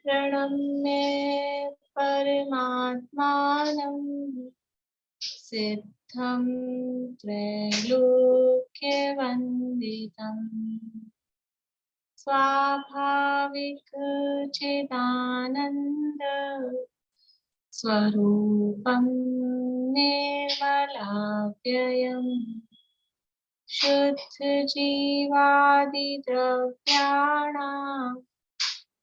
प्रणम्य परमात्मानं सिद्धं त्रैलोक्यवन्दितं स्वाभाविक चिदानन्द स्वरूपं निर्मलाव्ययम् शुद्ध जीवादिद्रव्याणां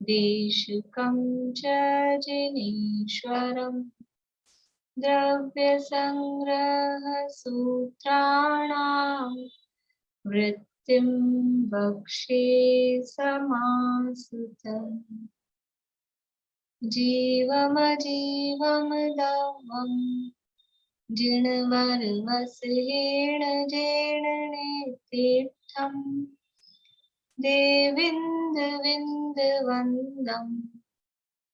देशकं च जिनीश्वरम् द्रव्यसंग्रह सूत्राणां वृत्तिं वक्षे समासुतम् जीवमजीवं दवम् जिणवरवसहेण जेणनेतीर्थम् देविन्दविन्दवन्दं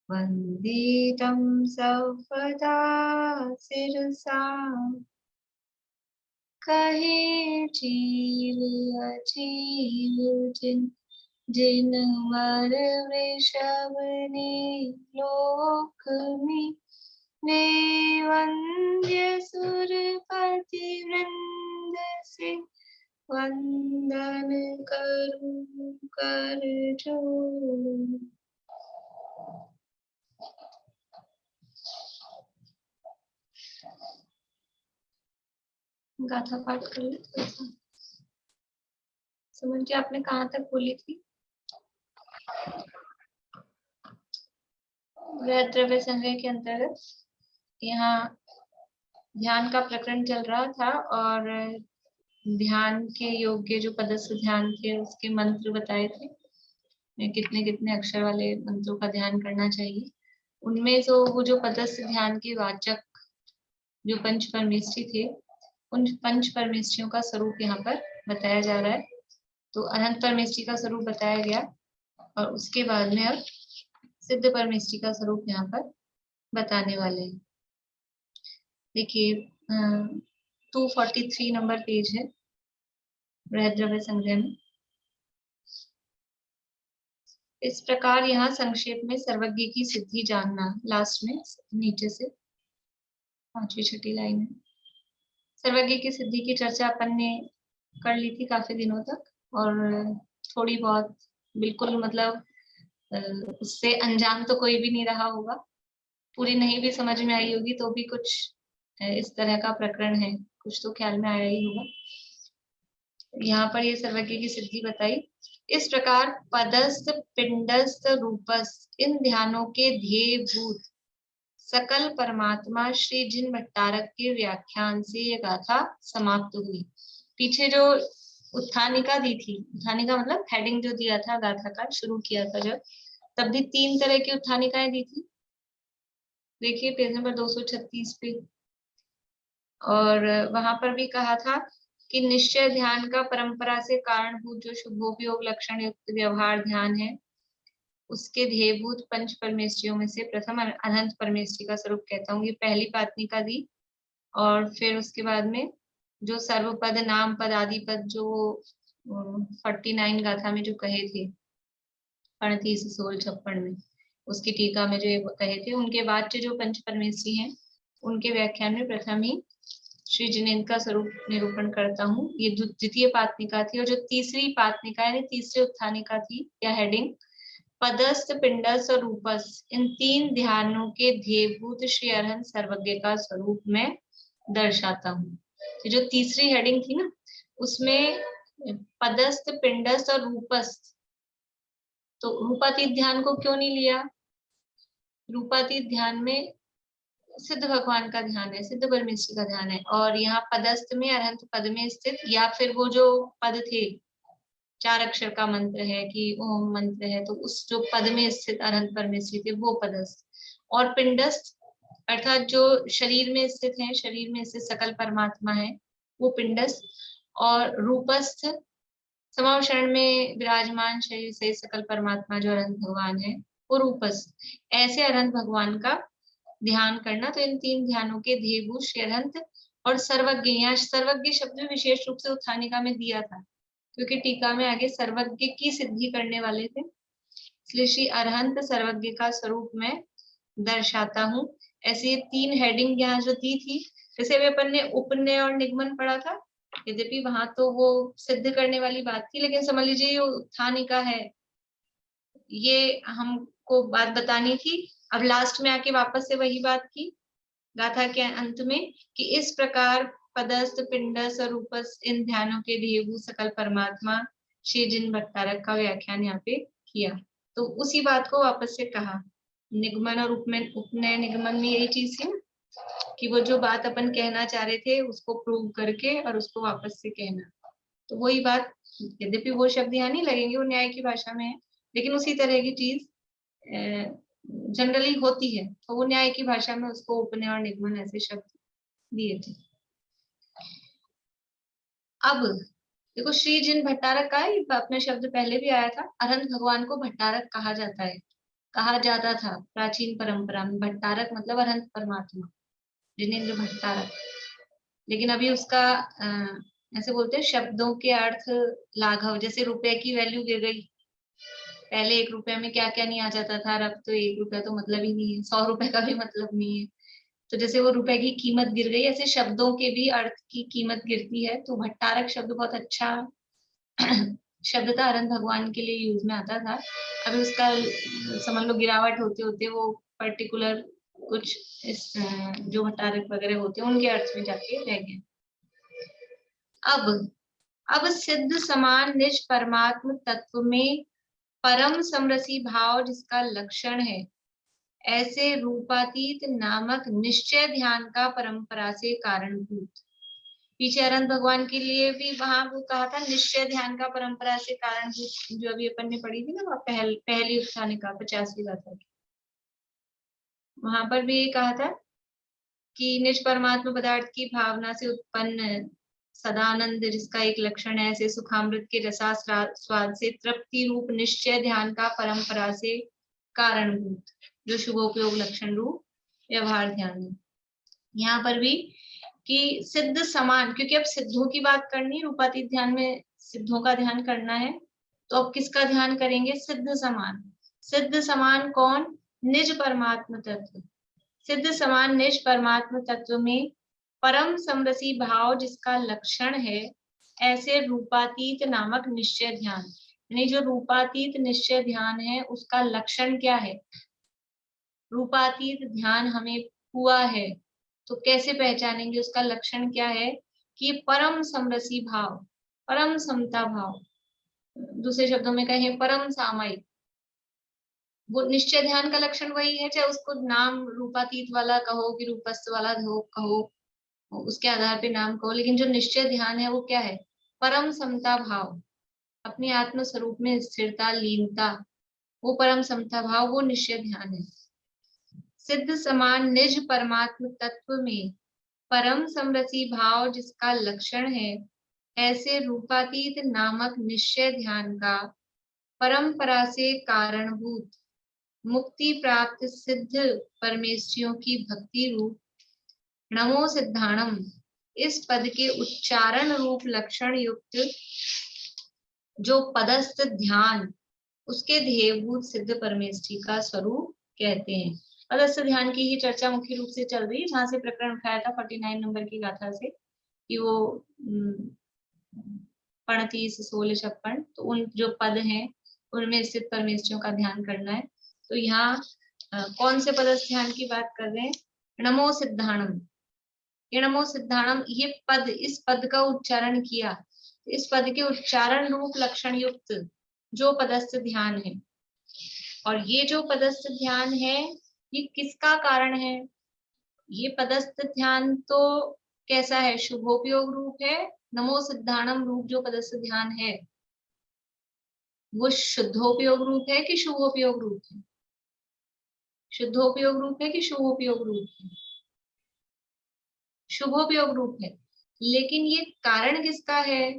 वन्दितं सर्वदा शिरसा कहे जीव अजीव जिनवर वृषभ ने लोक में ने वंद्य सुरपति वृंद से वंदन करूं कर जोड़। गाथा पाठ कर लेते हैं। सुमन जी आपने कहाँ तक बोली थी? द्रव्य संग्रह के अंतर्गत यहाँ ध्यान का प्रकरण चल रहा था और ध्यान के योग्य जो पदस्थ ध्यान थे उसके मंत्र बताए थे, कितने कितने अक्षर वाले मंत्रों का ध्यान करना चाहिए। उनमें तो वो जो पदस्थ ध्यान के वाचक जो पंच परमेष्ठी थे, उन पंच परमेष्ठियों का स्वरूप यहाँ पर बताया जा रहा है। तो अनंत परमेष्ठी का स्वरूप बताया गया और उसके बाद में अब सिद्ध परमेष्ठी का स्वरूप यहाँ पर बताने वाले हैं। देखिए 243 नंबर पेज है बृहद्रव्य संग्रह में। इस प्रकार यहाँ संक्षेप में सर्वज्ञ की सिद्धि जानना, लास्ट में नीचे से 5वीं 6ठी लाइन में सर्वज्ञ की सिद्धि की चर्चा अपन ने कर ली थी काफी दिनों तक और थोड़ी बहुत बिल्कुल मतलब उससे अनजान तो कोई भी नहीं रहा होगा, पूरी नहीं भी समझ में आई होगी तो भी कुछ इस तरह का प्रकरण है, कुछ तो ख्याल में आया ही होगा। यहाँ पर ये सर्वज्ञ की सिद्धि बताई। इस प्रकार पदस्थ पिंडस्थ रूपस्थ इन ध्यानों के ध्येय भूत सकल परमात्मा श्री जिन भट्टारक के व्याख्यान से ये गाथा समाप्त हुई। पीछे जो उत्थानिका दी थी, उत्थानिका मतलब हेडिंग जो दिया था गाथा का, शुरू किया था जब, तब भी 3 तरह की उत्थानिकाएं दी थी। देखिए पेज नंबर 236 पे, और वहां पर भी कहा था कि निश्चय ध्यान का परंपरा से कारणभूत जो शुभोपयोग लक्षण युक्त व्यवहार ध्यान है, उसके ध्येयभूत पंच परमेष्ठियों में से प्रथम अनंत परमेष्ठि का स्वरूप कहता हूँ। ये पहली पातनिका दी और फिर उसके बाद में जो सर्वपद नाम पद आदि पद जो 49 गाथा में जो कहे थे 38 16 56 में, उसकी टीका में जो कहे थे, उनके वाच्य जो पंच परमेष्ठी हैं उनके व्याख्यान में प्रथम ही श्री जिनेन्द्र का स्वरूप निरूपण करता हूँ। ये द्वितीय पातनिका थी और जो तीसरी पातनिका यानी तीसरी उत्थानिका थी या हेडिंग पदस्थ पिंडस्थ और रूपस्थ इन 3 ध्यानों के ध्येयभूत श्री अरहंत सर्वज्ञ का स्वरूप में दर्शाता हूँ। जो तीसरी हेडिंग थी ना, उसमें पदस्थ पिंडस्थ और रूपस्थ, तो रूपातीत ध्यान को क्यों नहीं लिया? रूपातीत ध्यान में सिद्ध भगवान का ध्यान है, सिद्ध परमेश्वर का ध्यान है, और यहाँ पदस्थ में अरहंत पद में स्थित या फिर वो जो पद थे 4 अक्षर का मंत्र है कि ओम मंत्र है, तो उस जो पद में स्थित अरहंत परमेश्वरी थे वो पदस्थ, और पिंडस्थ अर्थात जो शरीर में स्थित है, शरीर में स्थित सकल परमात्मा है वो पिंडस्थ, और रूपस्थ समावशरण में विराजमान शरीर से सकल परमात्मा जो अरहंत भगवान है वो रूपस्थ। ऐसे अरहंत भगवान का ध्यान करना। तो इन 3 ध्यानों के ध्येयभूत श्री अरहंत और सर्वज्ञ, यहाँ सर्वज्ञ शब्द विशेष रूप से उत्थानिका में दिया था क्योंकि टीका में आगे सर्वज्ञ की सिद्धि करने वाले थे, इसलिए श्री अरहंत सर्वज्ञ का स्वरूप मैं दर्शाता हूँ। ऐसे ये 3 हेडिंग यहाँ जो दी थी, जैसे अभी अपन ने उपनय और निगमन पढ़ा था, यद्यपि वहां तो वो सिद्ध करने वाली बात थी, लेकिन समझ लीजिए ये उत्थानिका है, ये हमको बात बतानी थी। अब लास्ट में आके वापस से वही बात की गाथा के अंत में कि इस प्रकार पदस्थ पिंडस और रूपस्थ इन ध्यानों के देहभूत सकल परमात्मा श्री जिन भट्टारक का व्याख्यान यहाँ पे किया। तो उसी बात को वापस से कहा। निगमन और उपनय निगमन में यही चीज थी कि वो जो बात अपन कहना चाह रहे थे उसको प्रूव करके और उसको वापस से कहना। तो वही बात, यद्यपि वो शब्द यहाँ नहीं लगेंगे, वो न्याय की भाषा में है, लेकिन उसी तरह की चीज जनरली होती है, तो वो न्याय की भाषा में उसको उपनय और निगमन ऐसे शब्द दिए थे। अब देखो श्री जिन भट्टारक का है, अपना शब्द पहले भी आया था, अरहंत भगवान को भट्टारक कहा जाता है, कहा जाता था प्राचीन परंपरा में। भट्टारक मतलब अरहंत परमात्मा, जिनेंद्र भट्टारक। लेकिन अभी उसका ऐसे बोलते हैं शब्दों के अर्थ लाघव, जैसे रुपए की वैल्यू गिर गई, पहले 1 रुपए में क्या क्या नहीं आ जाता था, अब तो 1 रुपया तो मतलब ही नहीं है, 100 रुपए का भी मतलब नहीं है। तो जैसे वो रुपए की कीमत गिर गई, ऐसे शब्दों के भी अर्थ की कीमत गिरती है। तो भट्टारक शब्द बहुत अच्छा शब्द था, अरहंत भगवान के लिए यूज में आता था। अभी उसका समझ लो गिरावट होते होते वो पर्टिकुलर कुछ इस जो भट्टारक वगैरह होते हैं उनके अर्थ में जाके रह गए। अब सिद्ध समान निज परमात्म तत्व में परम समरसी भाव जिसका लक्षण है, ऐसे रूपातीत नामक निश्चय ध्यान का परंपरा से कारणभूत। पीछे अरहंत भगवान के लिए भी वहां वो कहा था निश्चय ध्यान का परंपरा से कारणभूत, जो अभी अपन ने पढ़ी थी ना, वह पहली उत्थानिका 50वीं गाथा की, वहां पर भी ये कहा था कि निज परमात्मा पदार्थ की भावना से उत्पन्न सदानंद जिसका एक लक्षण है, ऐसे सुखामृत के रसा स्वाद से तृप्ति रूप निश्चय ध्यान का परंपरा से कारणभूत, जो शुभोपयोग लक्षण रूप व्यवहार ध्यान है। यहाँ पर भी कि सिद्ध समान, क्योंकि अब सिद्धों की बात करनी है, रूपातीत ध्यान में सिद्धों का ध्यान करना है, तो अब किसका ध्यान करेंगे? सिद्ध समान। सिद्ध समान कौन? निज परमात्म तत्व। सिद्ध समान निज परमात्म तत्व में परम समरसी भाव जिसका लक्षण है, ऐसे रूपातीत नामक निश्चय ध्यान, यानी जो रूपातीत निश्चय ध्यान है उसका लक्षण क्या है? रूपातीत ध्यान हमें हुआ है तो कैसे पहचानेंगे? उसका लक्षण क्या है कि परम समरसी भाव, परम समता भाव, दूसरे शब्दों में कहें परम सामायिक। वो निश्चय ध्यान का लक्षण वही है, चाहे उसको नाम रूपातीत वाला कहो कि रूपस्थ वाला कहो, उसके आधार पे नाम कहो, लेकिन जो निश्चय ध्यान है वो क्या है? परम समता भाव, अपने आत्म स्वरूप में स्थिरता, लीनता, वो परम समता भाव, वो निश्चय ध्यान है। सिद्ध समान निज परमात्म तत्व में परम समरसी भाव जिसका लक्षण है, ऐसे रूपातीत नामक निश्चय ध्यान का परंपरा से कारणभूत मुक्ति प्राप्त सिद्ध परमेश्वरियों की भक्ति रूप नमो सिद्धाणम, इस पद के उच्चारण रूप लक्षण युक्त जो पदस्थ ध्यान, उसके ध्येयभूत सिद्ध परमेश्वरी का स्वरूप कहते हैं। पदस्थ ध्यान की ही चर्चा मुख्य रूप से चल रही है, जहां से प्रकरण उठाया था 49 नंबर की गाथा से कि वो 35, 16, 56, तो उन जो पद हैं उनमें स्थित परमेश्वरियों का ध्यान करना है। तो यहाँ कौन से पदस्थ ध्यान की बात कर रहे हैं? नमो सिद्धाणम। ये नमो सिद्धाणम, ये पद, इस पद का उच्चारण किया, इस पद के उच्चारण रूप लक्षण युक्त जो पदस्थ ध्यान है, और ये जो पदस्थ ध्यान है ये किसका कारण है? ये पदस्थ ध्यान तो कैसा है? शुभोपयोग रूप है। नमो सिद्धाणम रूप जो पदस्थ ध्यान है वो शुद्धोपयोग रूप है कि शुभोपयोग रूप है? शुद्धोपयोग रूप है कि शुभोपयोग रूप है? शुभोपयोग रूप है। लेकिन ये कारण किसका है?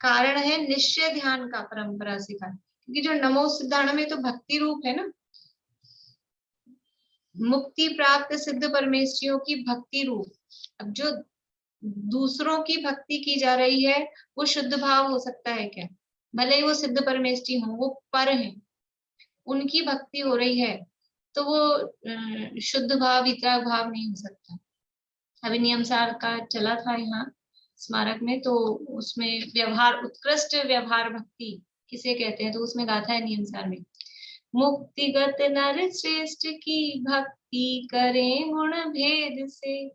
कारण है निश्चय ध्यान का, परंपरा से कारण, क्योंकि जो नमो सिद्धाणम में तो भक्ति रूप है ना, मुक्ति प्राप्त सिद्ध परमेश्वरियों की भक्ति रूप। अब जो दूसरों की भक्ति की जा रही है वो शुद्ध भाव हो सकता है क्या? भले ही वो सिद्ध परमेश्वरी हो, वो पर है, उनकी भक्ति हो रही है, तो वो शुद्ध भाव वितराग भाव नहीं हो सकता। अभी नियम सार का चला था यहाँ स्मारक में, तो उसमें व्यवहार, उत्कृष्ट व्यवहार भक्ति किसे कहते हैं, तो उसमें गाथा है नियम सार में, मुक्तिगत नर श्रेष्ठ की भक्ति करें गुण भेद से,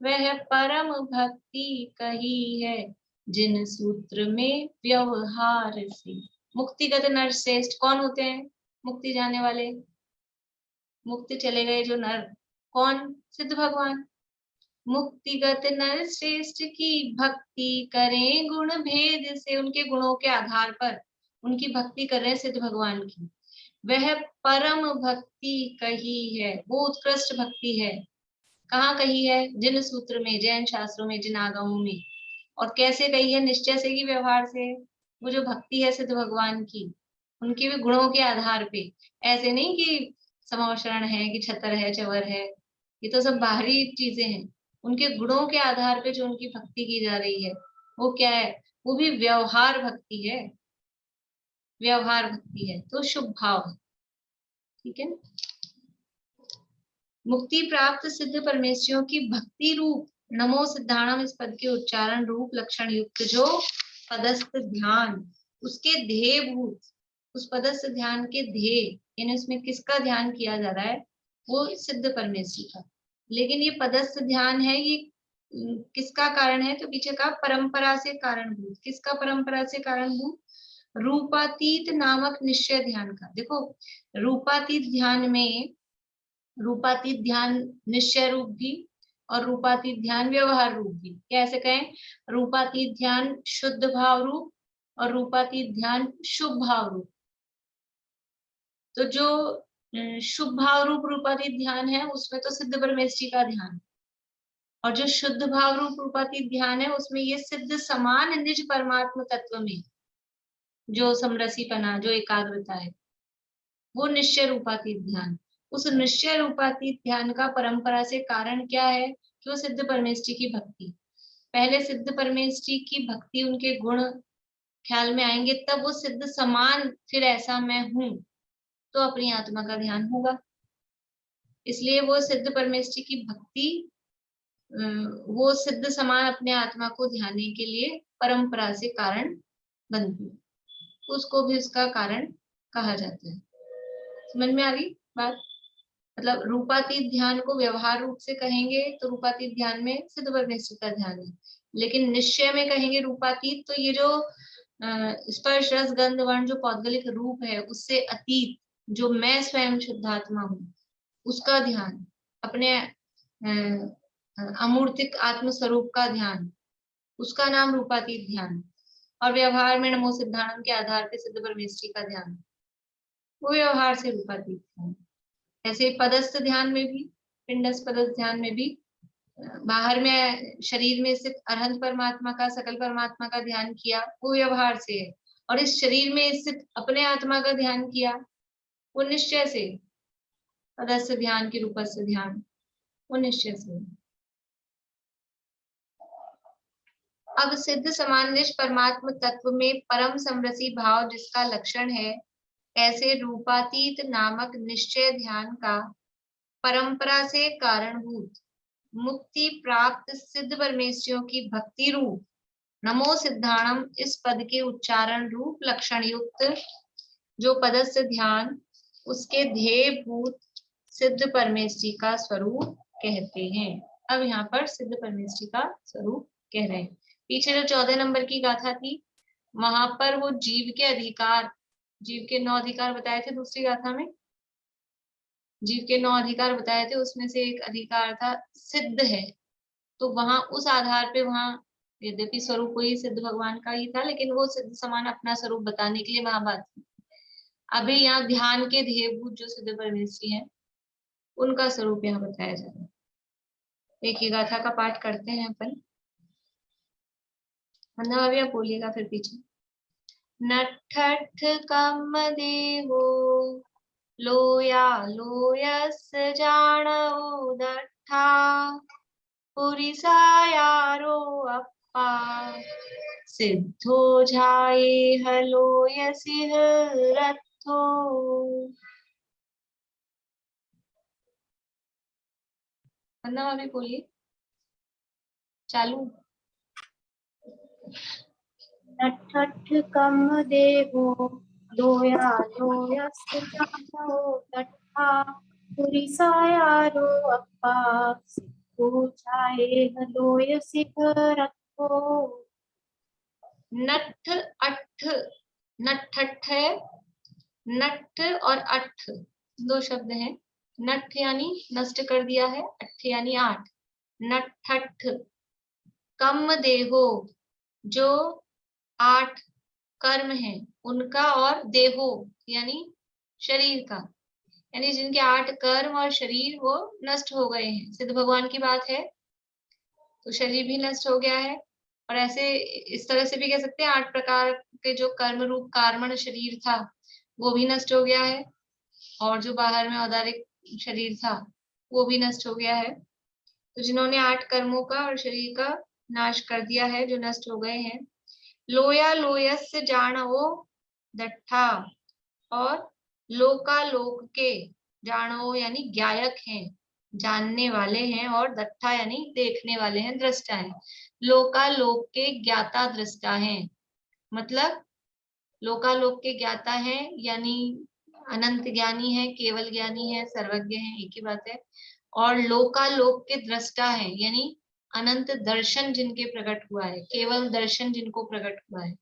वह परम भक्ति कही है जिन सूत्र में व्यवहार से। मुक्तिगत नर श्रेष्ठ कौन होते हैं? मुक्ति जाने वाले, मुक्ति चले गए जो नर, कौन? सिद्ध भगवान। मुक्तिगत नर श्रेष्ठ की भक्ति करें गुण भेद से, उनके गुणों के आधार पर उनकी भक्ति कर रहे हैं सिद्ध भगवान की। वह परम भक्ति कही है, वो उत्कृष्ट भक्ति है। कहाँ कही है? जिन सूत्र में, जैन शास्त्रों में, जिन आगमों में। और कैसे कही है? निश्चय से, की व्यवहार से। वो जो भक्ति है सिद्ध भगवान की, उनके भी गुणों के आधार पे, ऐसे नहीं कि समावशरण है, कि छतर है, चवर है, ये तो सब बाहरी चीजें हैं। उनके गुणों के आधार पे जो उनकी भक्ति की जा रही है, वो क्या है? वो भी व्यवहार भक्ति है, व्यवहार भक्ति है, तो शुभ भाव है। ठीक है। मुक्ति प्राप्त सिद्ध परमेश्वरों की भक्ति रूप नमो सिद्धाणम, इस पद के उच्चारण रूप लक्षण युक्त जो पदस्थ ध्यान, उसके ध्येय भूत, उस पदस्थ ध्यान के ध्येय, यानी उसमें किसका ध्यान किया जा रहा है? वो सिद्ध परमेश्वर का। लेकिन ये पदस्थ ध्यान है, ये किसका कारण है? तो पीछे का परंपरा से कारणभूत। किसका परंपरा से कारणभूत? रूपातीत नामक निश्चय ध्यान का। देखो, रूपातीत ध्यान में, रूपातीत ध्यान निश्चय रूप भी और रूपातीत ध्यान व्यवहार रूप भी। कैसे कहें? रूपातीत ध्यान शुद्ध भाव रूप और रूपातीत ध्यान शुभ भाव रूप। तो जो शुभ भाव रूप रूपातीत ध्यान है, उसमें तो सिद्ध परमेश्वरी का ध्यान, और जो शुद्ध भाव रूप रूपातीत ध्यान है, उसमें ये सिद्ध समान निज परमात्म तत्व में जो समरसीपना, जो एकाग्रता है, वो निश्चय रूपातीत ध्यान। उस निश्चय रूपातीत ध्यान का परंपरा से कारण क्या है? कि वो सिद्ध परमेष्टि की भक्ति। पहले सिद्ध परमेष्टि की भक्ति, उनके गुण ख्याल में आएंगे, तब वो सिद्ध समान, फिर ऐसा मैं हूं, तो अपनी आत्मा का ध्यान होगा। इसलिए वो सिद्ध परमेष्टि की भक्ति, वो सिद्ध समान अपने आत्मा को ध्याने के लिए परंपरा से कारण बनती है, उसको भी उसका कारण कहा जाता है। समझ में आ गई बात? मतलब रूपातीत ध्यान को व्यवहार रूप से कहेंगे तो रूपातीत ध्यान में सिद्ध परमेश्वर का ध्यान है, लेकिन निश्चय में कहेंगे रूपातीत, तो ये जो स्पर्श रस गंध वर्ण जो पौद्गलिक रूप है, उससे अतीत जो मैं स्वयं शुद्धात्मा हूँ, उसका ध्यान, अपने अमूर्तिक आत्म स्वरूप का ध्यान, उसका नाम रूपातीत ध्यान। और व्यवहार में नमो सिद्धांत के आधार पर सिद्ध परमेश्वरी का ध्यान, वो व्यवहार से रूपातीत ध्यान। ऐसे पदस्थ ध्यान में भी, पिंडस्थ पदस्थ ध्यान में भी, बाहर में शरीर में स्थित अरहंत परमात्मा का, सकल परमात्मा का ध्यान किया, वो व्यवहार से है। और इस शरीर में स्थित अपने आत्मा का ध्यान किया, वो निश्चय से। पदस्थ ध्यान की रूपस्थ ध्यान, वो निश्चय से। अब सिद्ध समान निज परमात्म तत्व में परम समरसी भाव जिसका लक्षण है, ऐसे रूपातीत नामक निश्चय ध्यान का परंपरा से कारणभूत मुक्ति प्राप्त सिद्ध परमेश्वरों की भक्ति रूप नमो सिद्धाणम, इस पद के उच्चारण रूप लक्षण युक्त जो पदस्थ ध्यान, उसके ध्येय भूत सिद्ध परमेश्वरी का स्वरूप कहते हैं। अब यहाँ पर सिद्ध परमेश्वरी का स्वरूप कह रहे हैं। पीछे जो 14 नंबर की गाथा थी, वहां पर वो जीव के अधिकार, जीव के 9 अधिकार बताए थे दूसरी गाथा में। जीव के 9 अधिकार बताए थे, उसमें से एक अधिकार था सिद्ध है। तो वहां उस आधार पे, वहां यद्यपि स्वरूप वही सिद्ध भगवान का ही था, लेकिन वो सिद्ध समान अपना स्वरूप बताने के लिए वहां बात की। अभी यहाँ ध्यान के ध्येयभूत जो सिद्ध परमेश्वरी है, उनका स्वरूप यहाँ बताया जा रहा है। एक ही गाथा का पाठ करते हैं अपन। वंदना भाभी आप बोलिएगा फिर पीछे। नठठ कम देवो लोया लोयस जानो दट्ठा पुरिसायारो अप्पा सिद्धो जाए हलोयसिह रत्थो सिद्धरथो। वंदना अभी बोलिए, चालू। नठठ कम देहो लोया लोयस्य जानो तट्ठा पुरिसायारो अप्पा सिद्धो छायेह लोय सिद्धरथो। नठ अठ, नठठ है, नठ और अठ दो शब्द हैं। नठ यानी नष्ट कर दिया है, अठ यानी आठ। नठठ कम देहो, जो आठ कर्म है उनका, और देहो यानी शरीर का, यानी जिनके आठ कर्म और शरीर वो नष्ट हो गए हैं। सिद्ध भगवान की बात है, तो शरीर भी नष्ट हो गया है। और ऐसे इस तरह से भी कह सकते हैं, 8 प्रकार के जो कर्म रूप कार्मण शरीर था वो भी नष्ट हो गया है, और जो बाहर में औदारिक शरीर था वो भी नष्ट हो गया है। तो जिन्होंने 8 कर्मों का और शरीर का नाश कर दिया है, जो नष्ट हो गए हैं। लोया लोयस्य जाणवो दट्ठा, और लोकालोक के, जाणवो यानी ज्ञायक हैं, जानने वाले हैं, और दट्ठा यानी देखने वाले हैं, दृष्टा हैं। लोकालोक के ज्ञाता दृष्टा हैं, मतलब लोकालोक के ज्ञाता हैं यानी अनंत ज्ञानी है, केवल ज्ञानी है, सर्वज्ञ है, एक ही बात है। और लोकालोक के दृष्टा है यानी अनंत दर्शन जिनके प्रकट हुआ है, केवल दर्शन जिनको प्रकट हुआ है।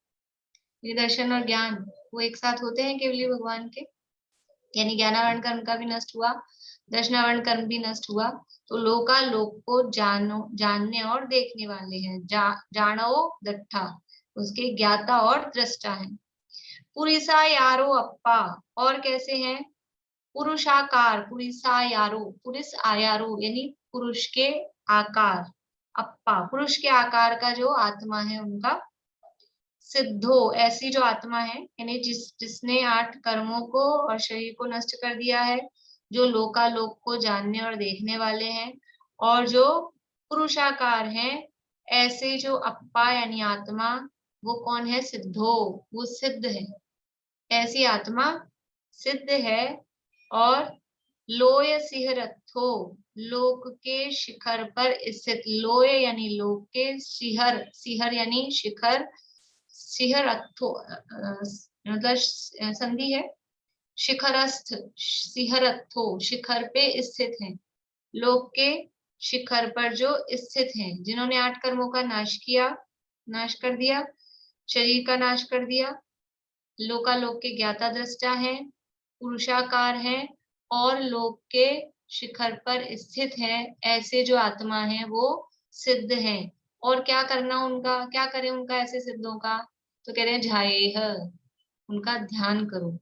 ये दर्शन और ज्ञान वो एक साथ होते हैं केवली भगवान के, यानी ज्ञानावरण कर्म का भी नष्ट हुआ, दर्शनावरण कर्म भी नष्ट हुआ। तो लोकालोक को जानने और देखने वाले हैं, जानो दट्ठा, उसके ज्ञाता और दृष्टा है। पुरिसा यारो अप्पा, और कैसे हैं? पुरुषाकार, पुरिसा यारो, पुरुष आयारो यानी पुरुष के आकार, अप्पा पुरुष के आकार का जो आत्मा है उनका। सिद्धो, ऐसी जो आत्मा है यानी जिसने 8 कर्मों को और शरीर को नष्ट कर दिया है, जो लोकालोक को जानने और देखने वाले हैं, और जो पुरुषाकार हैं, ऐसे जो अप्पा यानी आत्मा, वो कौन है? सिद्धो, वो सिद्ध है, ऐसी आत्मा सिद्ध है। और लोय सिहरथो, लोक के शिखर पर स्थित, लोय यानी लोक के, शिहर, शिहर यानी शिखर, सिहरथो मतलब संधि है, शिखरस्थ, सिहरथो शिखर पे स्थित है, लोक के शिखर पर जो स्थित हैं, जिन्होंने 8 कर्मों का नाश किया, नाश कर दिया, शरीर का नाश कर दिया, लोकालोक के ज्ञाता दृष्टा है, पुरुषाकार है, और लोक के शिखर पर स्थित है, ऐसे जो आत्मा है वो सिद्ध है। और क्या करना उनका, क्या करें उनका, ऐसे सिद्धों का? तो कह रहे हैं झायेह, उनका ध्यान करो।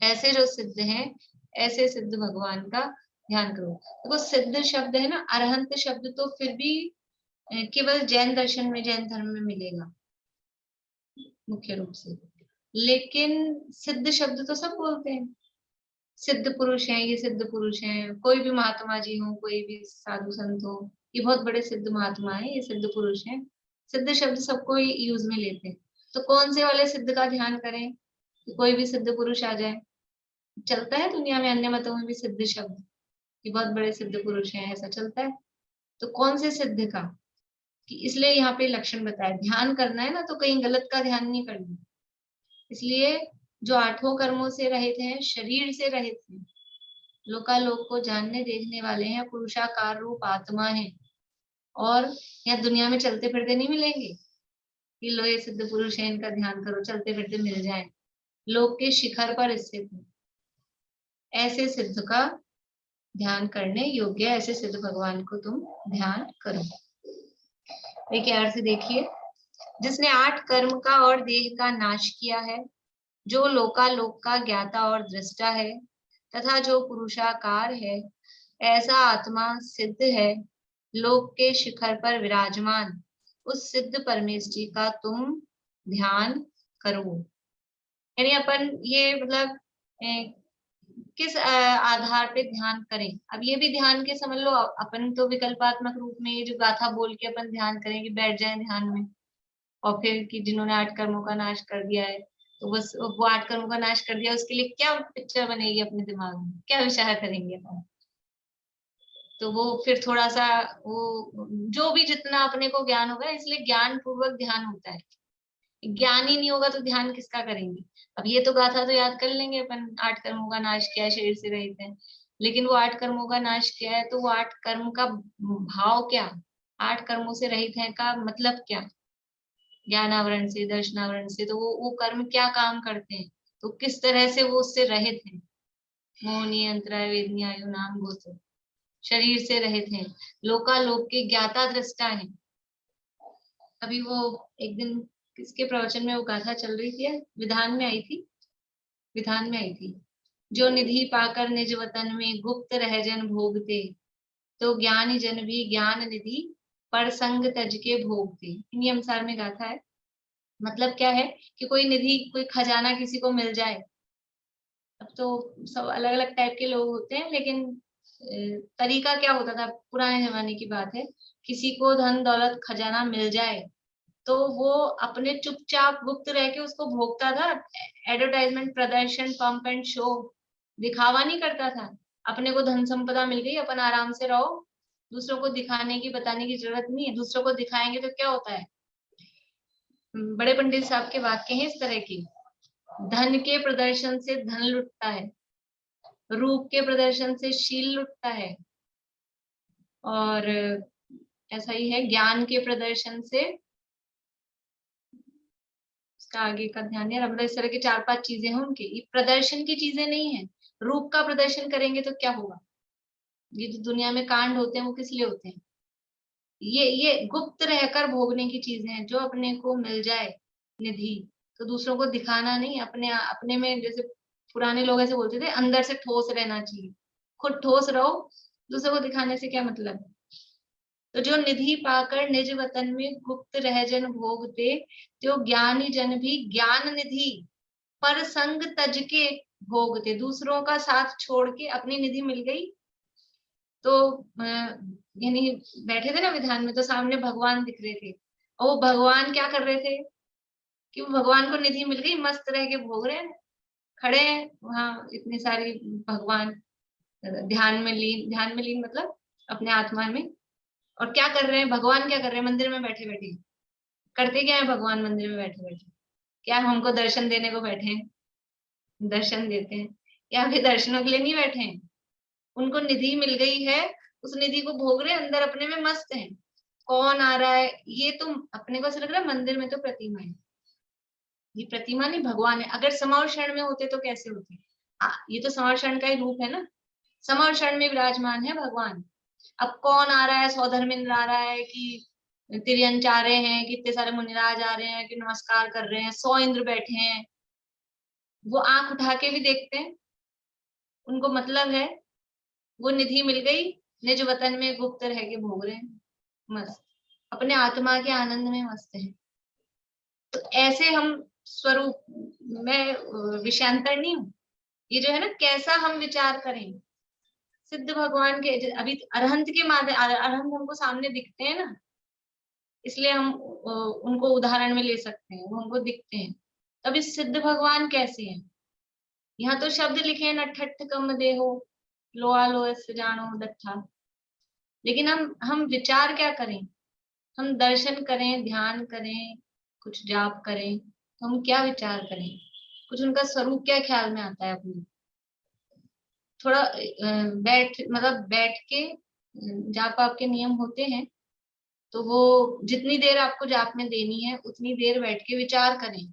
ऐसे जो सिद्ध हैं, ऐसे सिद्ध भगवान का ध्यान करो। देखो सिद्ध शब्द है ना, अरहंत शब्द तो फिर भी केवल जैन दर्शन में, जैन धर्म में मिलेगा मुख्य रूप से, लेकिन सिद्ध शब्द तो सब बोलते हैं। सिद्ध पुरुष हैं, ये सिद्ध पुरुष हैं, कोई भी महात्मा जी हो, कोई भी साधु संत हो, ये बहुत बड़े सिद्ध महात्मा है, ये सिद्ध पुरुष हैं। सिद्ध शब्द सबको यूज में लेते हैं। तो कौन से वाले सिद्ध का ध्यान करें कि कोई भी सिद्ध पुरुष आ जाए? चलता है दुनिया में, अन्य मतों में भी सिद्ध शब्द, ये बहुत बड़े सिद्ध पुरुष हैं, ऐसा चलता है। तो कौन से सिद्ध का, कि इसलिए यहाँ पे लक्षण बताया, ध्यान करना है ना, तो कहीं गलत का ध्यान नहीं करना। इसलिए जो 8 कर्मों से रहित हैं, शरीर से रहित हैं, लोकालोक को जानने देखने वाले हैं, पुरुषाकार रूप आत्मा है, और यहाँ दुनिया में चलते फिरते नहीं मिलेंगे कि लो ये सिद्ध पुरुष है, इनका ध्यान करो, चलते फिरते मिल जाए। लोक के शिखर पर स्थित है, ऐसे सिद्ध का ध्यान करने योग्य, ऐसे सिद्ध भगवान को तुम ध्यान करो। देखिए अर्थ देखिए, जिसने 8 कर्म का और देह का नाश किया है, जो लोकालोक का ज्ञाता और दृष्टा है, तथा जो पुरुषाकार है, ऐसा आत्मा सिद्ध है, लोक के शिखर पर विराजमान, उस सिद्ध परमेश्वरी का तुम ध्यान करो। यानी अपन ये मतलब किस आधार पे ध्यान करें? अब ये भी ध्यान के समझ लो, अपन तो विकल्पात्मक रूप में ये जो गाथा बोल के अपन ध्यान करें कि बैठ जाए ध्यान में, और फिर कि जिन्होंने 8 कर्मों का नाश कर दिया है तो बस वो 8 कर्मों का नाश कर दिया, उसके लिए क्या पिक्चर बनेगी अपने दिमाग में, क्या विचार करेंगे अपन। तो वो फिर थोड़ा सा वो जो भी जितना अपने को ज्ञान होगा, इसलिए ज्ञान पूर्वक ध्यान होता है। ज्ञान ही नहीं होगा तो ध्यान किसका करेंगे। अब ये तो गाथा तो याद कर लेंगे अपन, 8 कर्मों का नाश किया, शरीर से रहित है, लेकिन वो 8 कर्मों का नाश किया है तो वो 8 कर्म का भाव क्या, 8 कर्मों से रहित है का मतलब क्या, ज्ञानावरण से, दर्शनावरण से, तो वो कर्म क्या काम करते हैं, तो किस तरह से वो उससे रहित है। मोहनी अंतराय वेदनी आयु नाम गोत्र, शरीर से रहित हैं, लोकालोक के ज्ञाता दृष्टा हैं। अभी वो एक दिन किसके प्रवचन में वो गाथा चल रही थी, विधान में आई थी, विधान में आई थी, जो निधि पाकर निज वतन में गुप्त रह जन भोगते, तो ज्ञानी जन भी ज्ञान निधि पर संग तज के भोगते। इन्हीं अनुसार में गाथा है। मतलब क्या है कि कोई निधि, कोई खजाना किसी को मिल जाए, अब तो सब अलग अलग टाइप के लोग होते हैं, लेकिन तरीका क्या होता था, पुराने जमाने की बात है, किसी को धन दौलत खजाना मिल जाए तो वो अपने चुपचाप गुप्त रह के उसको भोगता था। एडवर्टाइजमेंट, प्रदर्शन, पंप एंड शो, दिखावा नहीं करता था। अपने को धन संपदा मिल गई, अपन आराम से रहो, दूसरों को दिखाने की बताने की जरूरत नहीं है। दूसरों को दिखाएंगे तो क्या होता है, बड़े पंडित साहब के वाक्य हैं इस तरह की, धन के प्रदर्शन से धन लुटता है, रूप के प्रदर्शन से शील लुटता है, और ऐसा ही है ज्ञान के प्रदर्शन से, इसका आगे का ध्यान है, मतलब इस तरह की 4-5 चीजें हैं उनके, ये प्रदर्शन की चीजें नहीं है। रूप का प्रदर्शन करेंगे तो क्या होगा, ये जो दुनिया में कांड होते हैं वो किस लिए होते हैं, ये गुप्त रहकर भोगने की चीजें हैं। जो अपने को मिल जाए निधि, तो दूसरों को दिखाना नहीं, अपने अपने में, जैसे पुराने लोग ऐसे बोलते थे, अंदर से ठोस रहना चाहिए, खुद ठोस रहो, दूसरों को दिखाने से क्या मतलब है। तो जो निधि पाकर निज वतन में गुप्त रह जन भोगते, तो ज्ञानी जन भी ज्ञान निधि पर संग तज के भोगते, दूसरों का साथ छोड़ के, अपनी निधि मिल गई तो यानी बैठे थे ना विधान में, तो सामने भगवान दिख रहे थे, और वो भगवान क्या कर रहे थे कि वो भगवान को निधि मिल गई, मस्त रह के भोग रहे हैं, खड़े हैं वहां इतने सारे भगवान, ध्यान में लीन मतलब अपने आत्मा में। और क्या कर रहे हैं भगवान, क्या कर रहे हैं मंदिर में बैठे बैठे, करते क्या है भगवान मंदिर में बैठे बैठे, क्या हमको दर्शन देने को बैठे हैं, दर्शन देते हैं, या फिर दर्शनों के लिए नहीं बैठे हैं, उनको निधि मिल गई है, उस निधि को भोग रहे हैं, अंदर अपने में मस्त हैं। कौन आ रहा है, ये तो अपने को ऐसा लग रहा है मंदिर में तो प्रतिमा है, ये प्रतिमा नहीं भगवान है। अगर समाव क्षण में होते तो कैसे होते, ये तो समाव क्षण का ही रूप है ना, समाव क्षण में विराजमान है भगवान। अब कौन आ रहा है, सौधर्मिंद्र आ रहा है कि तिर्यन आ रहे हैं, कितने सारे मुनिराज आ रहे हैं कि नमस्कार कर रहे हैं, 100 इंद्र बैठे हैं, वो आंख उठा के भी देखते हैं, उनको मतलब है वो निधि मिल गई, निज वतन में गुप्त रह के भोग रहे हैं, मस्त अपने आत्मा के आनंद में मस्त है। तो ऐसे हम स्वरूप में विषयांतर नहीं हूँ, ये जो है ना कैसा हम विचार करें, सिद्ध भगवान के अभी अरहंत के माध्यम, अरहंत हमको सामने दिखते हैं ना, इसलिए हम उनको उदाहरण में ले सकते हैं, वो हमको दिखते हैं। तब इस सिद्ध भगवान कैसे हैं, यहाँ तो शब्द लिखे हैं, नठठ कम देहो लोआ लोएस जानो दट्ठा, लेकिन हम विचार क्या करें, हम दर्शन करें, ध्यान करें, कुछ जाप करें, तो हम क्या विचार करें, कुछ उनका स्वरूप क्या ख्याल में आता है अपने, थोड़ा बैठ के जाप आपके नियम होते हैं, तो वो जितनी देर आपको जाप में देनी है उतनी देर बैठ के विचार करें,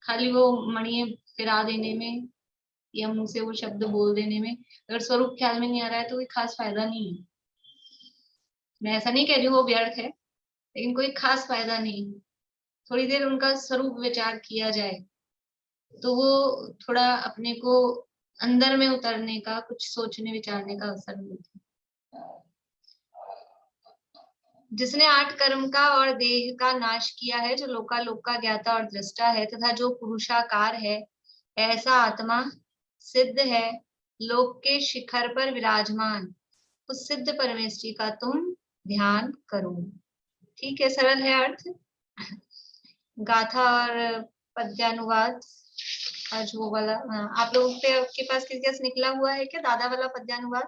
खाली वो मणिये फिरा देने में या मुंह से वो शब्द बोल देने में अगर स्वरूप ख्याल में नहीं आ रहा है तो कोई खास फायदा नहीं है। मैं ऐसा नहीं कह रही हूँ वो व्यर्थ है, लेकिन कोई खास फायदा नहीं है। थोड़ी देर उनका स्वरूप विचार किया जाए तो वो थोड़ा अपने को अंदर में उतरने का, कुछ सोचने विचारने का अवसर मिलता है। जिसने 8 कर्म का और देह का नाश किया है, जो लोकालोक का ज्ञाता और दृष्टा है, तथा जो पुरुषाकार है, ऐसा आत्मा सिद्ध है, लोक के शिखर पर विराजमान, उस सिद्ध परमेश्वरी का तुम ध्यान करो। ठीक है, सरल है अर्थ। गाथा और पद्यानुवाद आज वो वाला, हाँ, आप लोगों पे आपके पास किसी के पास निकला हुआ है क्या दादा वाला पद्यानुवाद?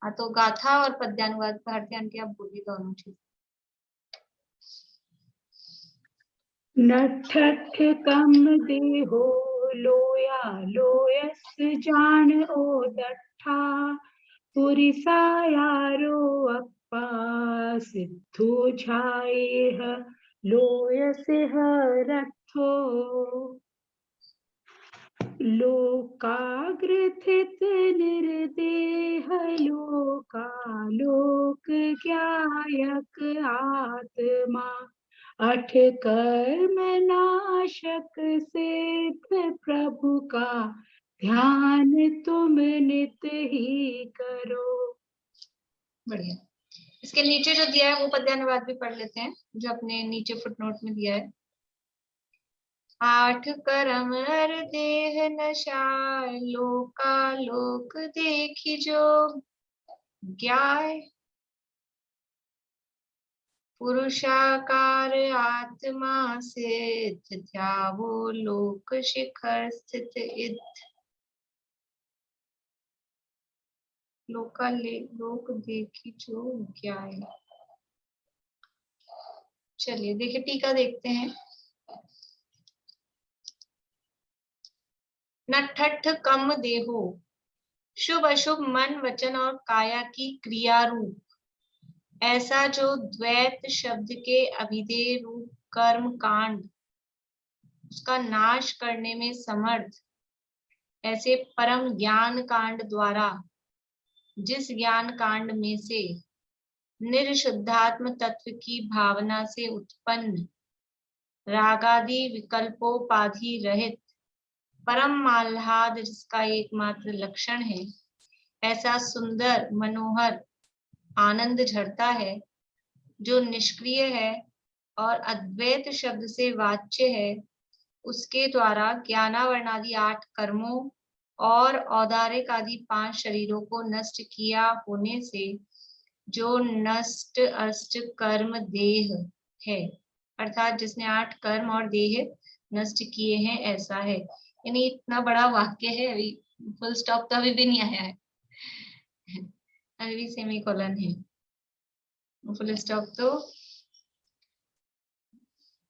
हाँ, तो गाथा और पद्यानुवाद पर ध्यान के आप बोलिए दोनों चीज। नठठ कम देहो लोया लोयस जान ओ दट्ठा पुरिसायारो अप्पा सिद्धो छाएह लोयसिह रथो लोकाग्रथित निर्देह लोकालोक ज्ञायक आत्मा अठ कर्म नाशक सिद्ध प्रभु का ध्यान तुम नित ही करो। बढ़िया। इसके नीचे जो दिया है वो पद्यानुवाद भी पढ़ लेते हैं, जो अपने नीचे फुटनोट में दिया है। आठ कर्म नर देह नशा लोका लोक देखी जो ज्ञाय पुरुषाकार आत्मा सिद्ध ध्यावो लोक शिखर स्थित इद लोक देखी जो ज्ञाय। चलिए देखिए टीका देखते हैं। नठठ कम देहो, शुभ अशुभ मन वचन और काया की क्रिया रूप, ऐसा जो द्वैत शब्द के अभिधेय रूप कर्म कांड उसका नाश करने में समर्थ, ऐसे परम ज्ञान कांड द्वारा जिस ज्ञान कांड में से निर्शुद्धात्म तत्व की भावना से उत्पन्न रागादि विकल्पोपाधि रहित परम आह्लाद जिसका एकमात्र लक्षण है, ऐसा सुंदर मनोहर आनंद झरता है जो निष्क्रिय है और अद्वैत शब्द से वाच्य है, उसके द्वारा ज्ञानावरणादि 8 कर्मों और औदारिक आदि 5 शरीरों को नष्ट किया होने से जो नष्ट अष्ट कर्म देह है, अर्थात जिसने 8 कर्म और देह नष्ट किए हैं, ऐसा है। यानी इतना बड़ा वाक्य है, अभी फुल स्टॉप तो अभी भी नहीं आया है, अभी भी सेमीकोलन है। फुल स्टॉप तो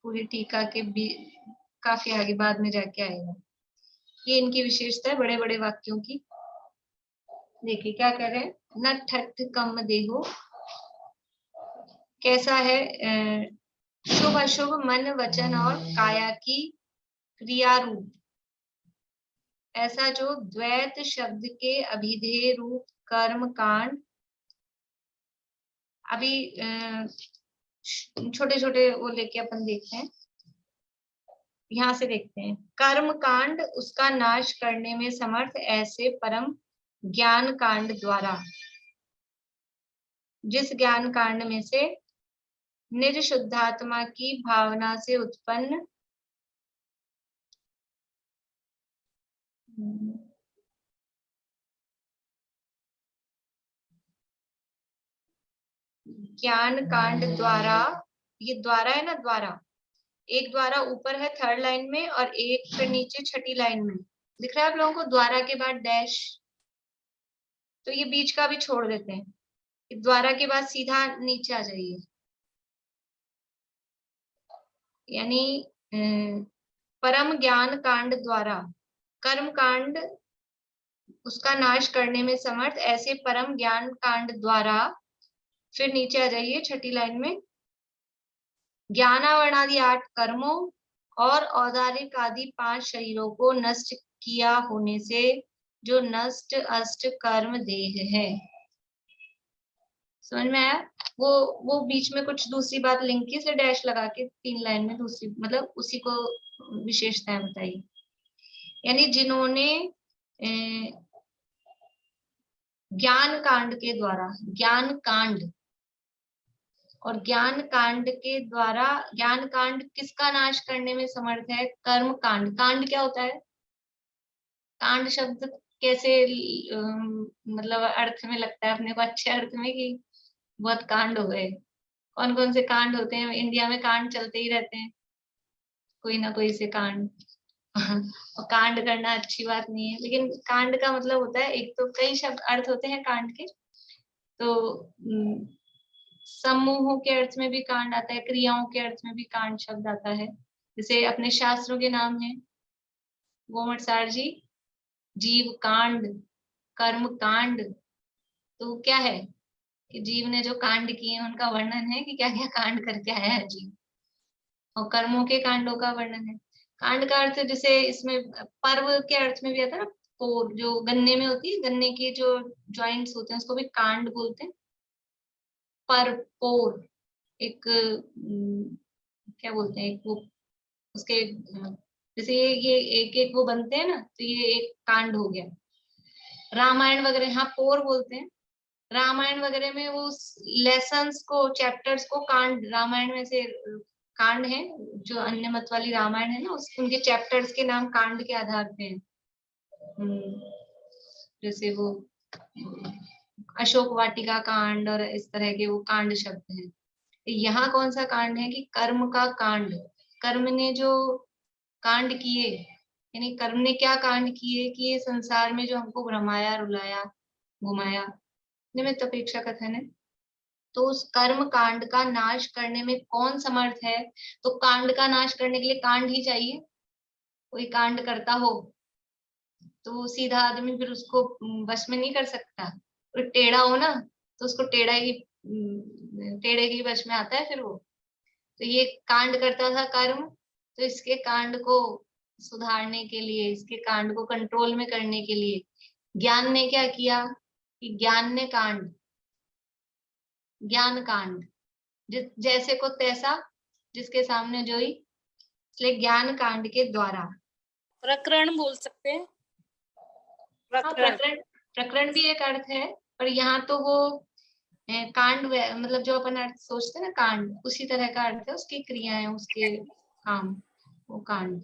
पूरी टीका के भी काफी आगे बाद में जाके आएगा। ये इनकी विशेषता है बड़े बड़े वाक्यों की। देखिए क्या कह रहे हैं, न ठठ कम देहो, कैसा है शुभ अशुभ मन वचन और काया की क्रिया रूप, ऐसा जो द्वैत शब्द के अभिधेय रूप कर्म कांड, अभी छोटे छोटे वो लेके अपन देखते हैं, यहाँ से देखते हैं। कर्म कांड उसका नाश करने में समर्थ ऐसे परम ज्ञान कांड द्वारा जिस ज्ञान कांड में से निर्शुद्धात्मा की भावना से उत्पन्न ज्ञान कांड द्वारा, ये द्वारा है ना, द्वारा एक द्वारा ऊपर है 3rd लाइन में और एक फिर नीचे 6ठी लाइन में दिख रहा है आप लोगों को, द्वारा के बाद डैश, तो ये बीच का भी छोड़ देते हैं, द्वारा के बाद सीधा नीचे आ जाइए। यानी परम ज्ञान कांड द्वारा कर्म कांड उसका नाश करने में समर्थ ऐसे परम ज्ञान कांड द्वारा, फिर नीचे आ जाइए 6ठी लाइन में, ज्ञानावरणादि 8 कर्मों और औदारिक आदि 5 शरीरों को नष्ट किया होने से जो नष्ट अष्ट कर्म देह है। समझ में आया? वो बीच में कुछ दूसरी बात लिंक की, इसलिए डैश लगा के 3 लाइन में दूसरी मतलब उसी को विशेषताएं बताई। यानी जिन्होंने ज्ञान कांड के द्वारा, ज्ञान कांड और ज्ञान कांड के द्वारा, ज्ञान कांड किसका नाश करने में समर्थ है? कर्म कांड। कांड क्या होता है? कांड शब्द कैसे मतलब अर्थ में लगता है अपने को, अच्छे अर्थ में कि बहुत कांड हो गए? कौन कौन से कांड होते हैं इंडिया में? कांड चलते ही रहते हैं। कोई ना कोई से कांड और कांड करना अच्छी बात नहीं है, लेकिन कांड का मतलब होता है, एक तो कई शब्द अर्थ होते हैं कांड के, तो समूहों के अर्थ में भी कांड आता है, क्रियाओं के अर्थ में भी कांड शब्द आता है। जैसे अपने शास्त्रों के नाम है गोमट सार जी, जीव कांड, कर्म कांड। तो क्या है कि जीव ने जो कांड किए हैं उनका वर्णन है कि क्या क्या कांड करके आया है जीव, और कर्मों के कांडों का वर्णन है। कांड का अर्थ जैसे इसमें पर्व के अर्थ में भी आता है ना, पोर जो गन्ने में होती है, गन्ने के जो जॉइंट्स होते हैं उसको भी कांड बोलते हैं। पर पोर एक क्या बोलते हैं, एक वो उसके जैसे ये एक एक वो बनते हैं ना, तो ये एक कांड हो गया। रामायण वगैरह यहाँ पोर बोलते हैं। रामायण वगैरह में वो लेसन्स को, चैप्टर्स को कांड, रामायण में से कांड है, जो अन्य मत वाली रामायण है ना, उस उनके चैप्टर्स के नाम कांड के आधार पे हैं। जैसे वो अशोक वाटिका कांड और इस तरह के वो कांड शब्द हैं। यहाँ कौन सा कांड है कि कर्म का कांड, कर्म ने जो कांड किए, यानी कर्म ने क्या कांड किए कि ये संसार में जो हमको भ्रमाया, रुलाया, घुमाया, निमित्त अपेक्षा कथन है। तो उस कर्म कांड का नाश करने में कौन समर्थ है? तो कांड का नाश करने के लिए कांड ही चाहिए। कोई कांड करता हो तो सीधा आदमी फिर उसको वश में नहीं कर सकता। कोई टेढ़ा हो ना तो उसको टेढ़े की वश में आता है फिर वो। तो ये कांड करता था कर्म, तो इसके कांड को सुधारने के लिए, इसके कांड को कंट्रोल में करने के लिए ज्ञान ने क्या किया कि ज्ञान ने कांड, ज्ञान कांड, जैसे को तैसा, जिसके सामने जोई, इसलिए ज्ञान कांड के द्वारा। प्रकरण बोल सकते हैं। हाँ, प्रकरण, प्रकरण भी एक अर्थ है, पर यहाँ तो वो कांड मतलब जो अपन अर्थ सोचते हैं ना कांड, उसी तरह का अर्थ है, उसकी क्रियाएं, उसके काम, वो कांड।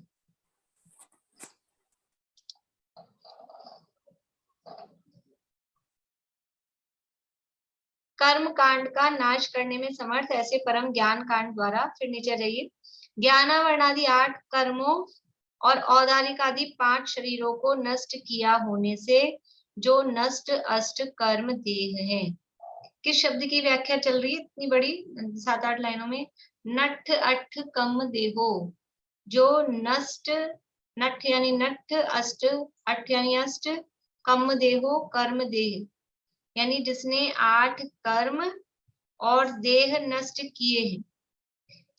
कर्म कांड का नाश करने में समर्थ ऐसे परम ज्ञान कांड द्वारा। फिर नीचे जाइए, ज्ञानावर्णादि 8 कर्मों और औदारिक आदि 5 शरीरों को नष्ट किया होने से जो नष्ट अष्ट कर्म देह है। किस शब्द की व्याख्या चल रही है इतनी बड़ी 7-8 लाइनों में? नठ अठ कम देहो, जो नष्ट, नठ यानी नठ, अष्ट, अठ यानी अष्ट, कम देहो कर्म देह, यानी जिसने 8 कर्म और देह नष्ट किए हैं।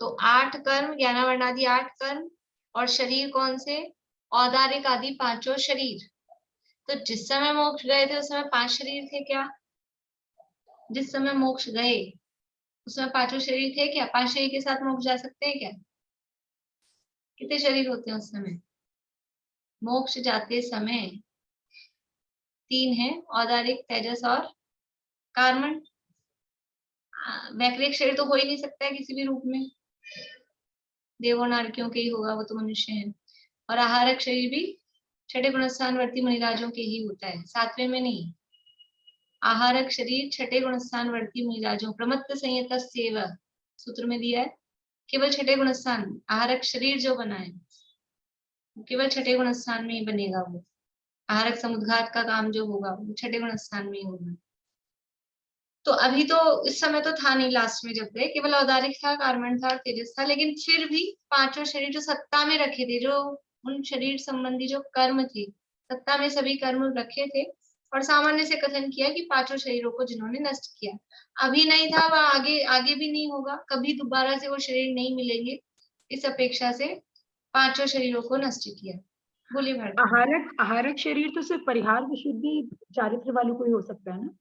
तो 8 कर्म, ज्ञानावर्णादि 8 कर्म, और शरीर कौन से? औदारिक आदि 5 शरीर। तो जिस समय मोक्ष गए थे उस समय 5 शरीर थे क्या? जिस समय मोक्ष गए उसमें 5 शरीर थे क्या? 5 शरीर के साथ मोक्ष जा सकते हैं क्या? कितने शरीर होते हैं उस समय? मोक्ष जाते समय 3 है, औदारिक, तेजस और कार्मण। वैक्रिक शरीर तो हो ही नहीं सकता है किसी भी रूप में, देवों नारकियों के ही होगा, वो तो मनुष्य है। और आहारक शरीर भी 6ठे गुणस्थानवर्ती मुनिराजों के ही होता है, 7वें में नहीं। आहारक शरीर 6ठे गुणस्थानवर्ती मुनिराजों, प्रमत्त संयत सेव सूत्र में दिया है, केवल 6ठे गुणस्थान आहारक शरीर जो बना है केवल 6ठे गुणस्थान में ही बनेगा। वो आहारक समुद्घात का काम जो होगा वो 6ठे गुणस्थान में ही होगा। तो अभी तो इस समय तो था नहीं, लास्ट में जब गए केवल औदारिक था, कार्मण था, तेजस था, लेकिन फिर भी 5 शरीर जो सत्ता में रखे थे, जो उन शरीर संबंधी जो कर्म थे, सत्ता में सभी कर्म रखे थे, और सामान्य से कथन किया कि 5 शरीरों को जिन्होंने नष्ट किया। अभी नहीं था वह, आगे आगे भी नहीं होगा, कभी दोबारा से वो शरीर नहीं मिलेंगे, इस अपेक्षा से 5 शरीरों को नष्ट किया। बोलिए भारत। आहारक शरीर तो सिर्फ परिहार विशुद्धि चारित्र वालों को ही हो सकता है ना?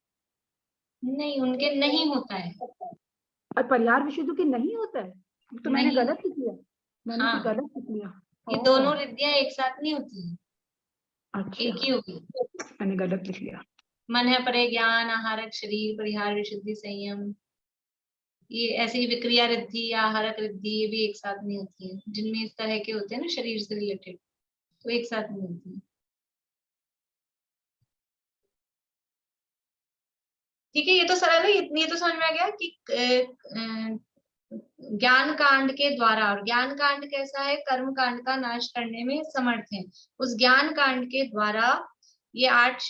नहीं, उनके नहीं होता है। और परिहार विशुद्धि के नहीं होता है? तो मैंने नहीं, गलत लिख लिया, मैंने तो हाँ, गलत लिख लिया। ये दोनों रिद्धियां एक साथ नहीं होती है, अच्छा, एक ही होगी। मैंने गलत लिख लिया। मन है परे ज्ञान, आहारक शरीर, परिहार विशुद्धि संयम, ये ऐसे ही विक्रिया रिद्धि या आहारक रिद्धि, ये भी एक साथ नहीं होती है। जिनमें इस तरह के होते हैं ना शरीर से रिलेटेड, तो एक साथ नहीं होती है। ठीक है, ये तो सरल है, इतनी तो समझ में आ गया कि ज्ञान कांड के द्वारा, और ज्ञान कांड कैसा है, कर्म कांड का नाश करने में समर्थ है। उस ज्ञान कांड के द्वारा ये 8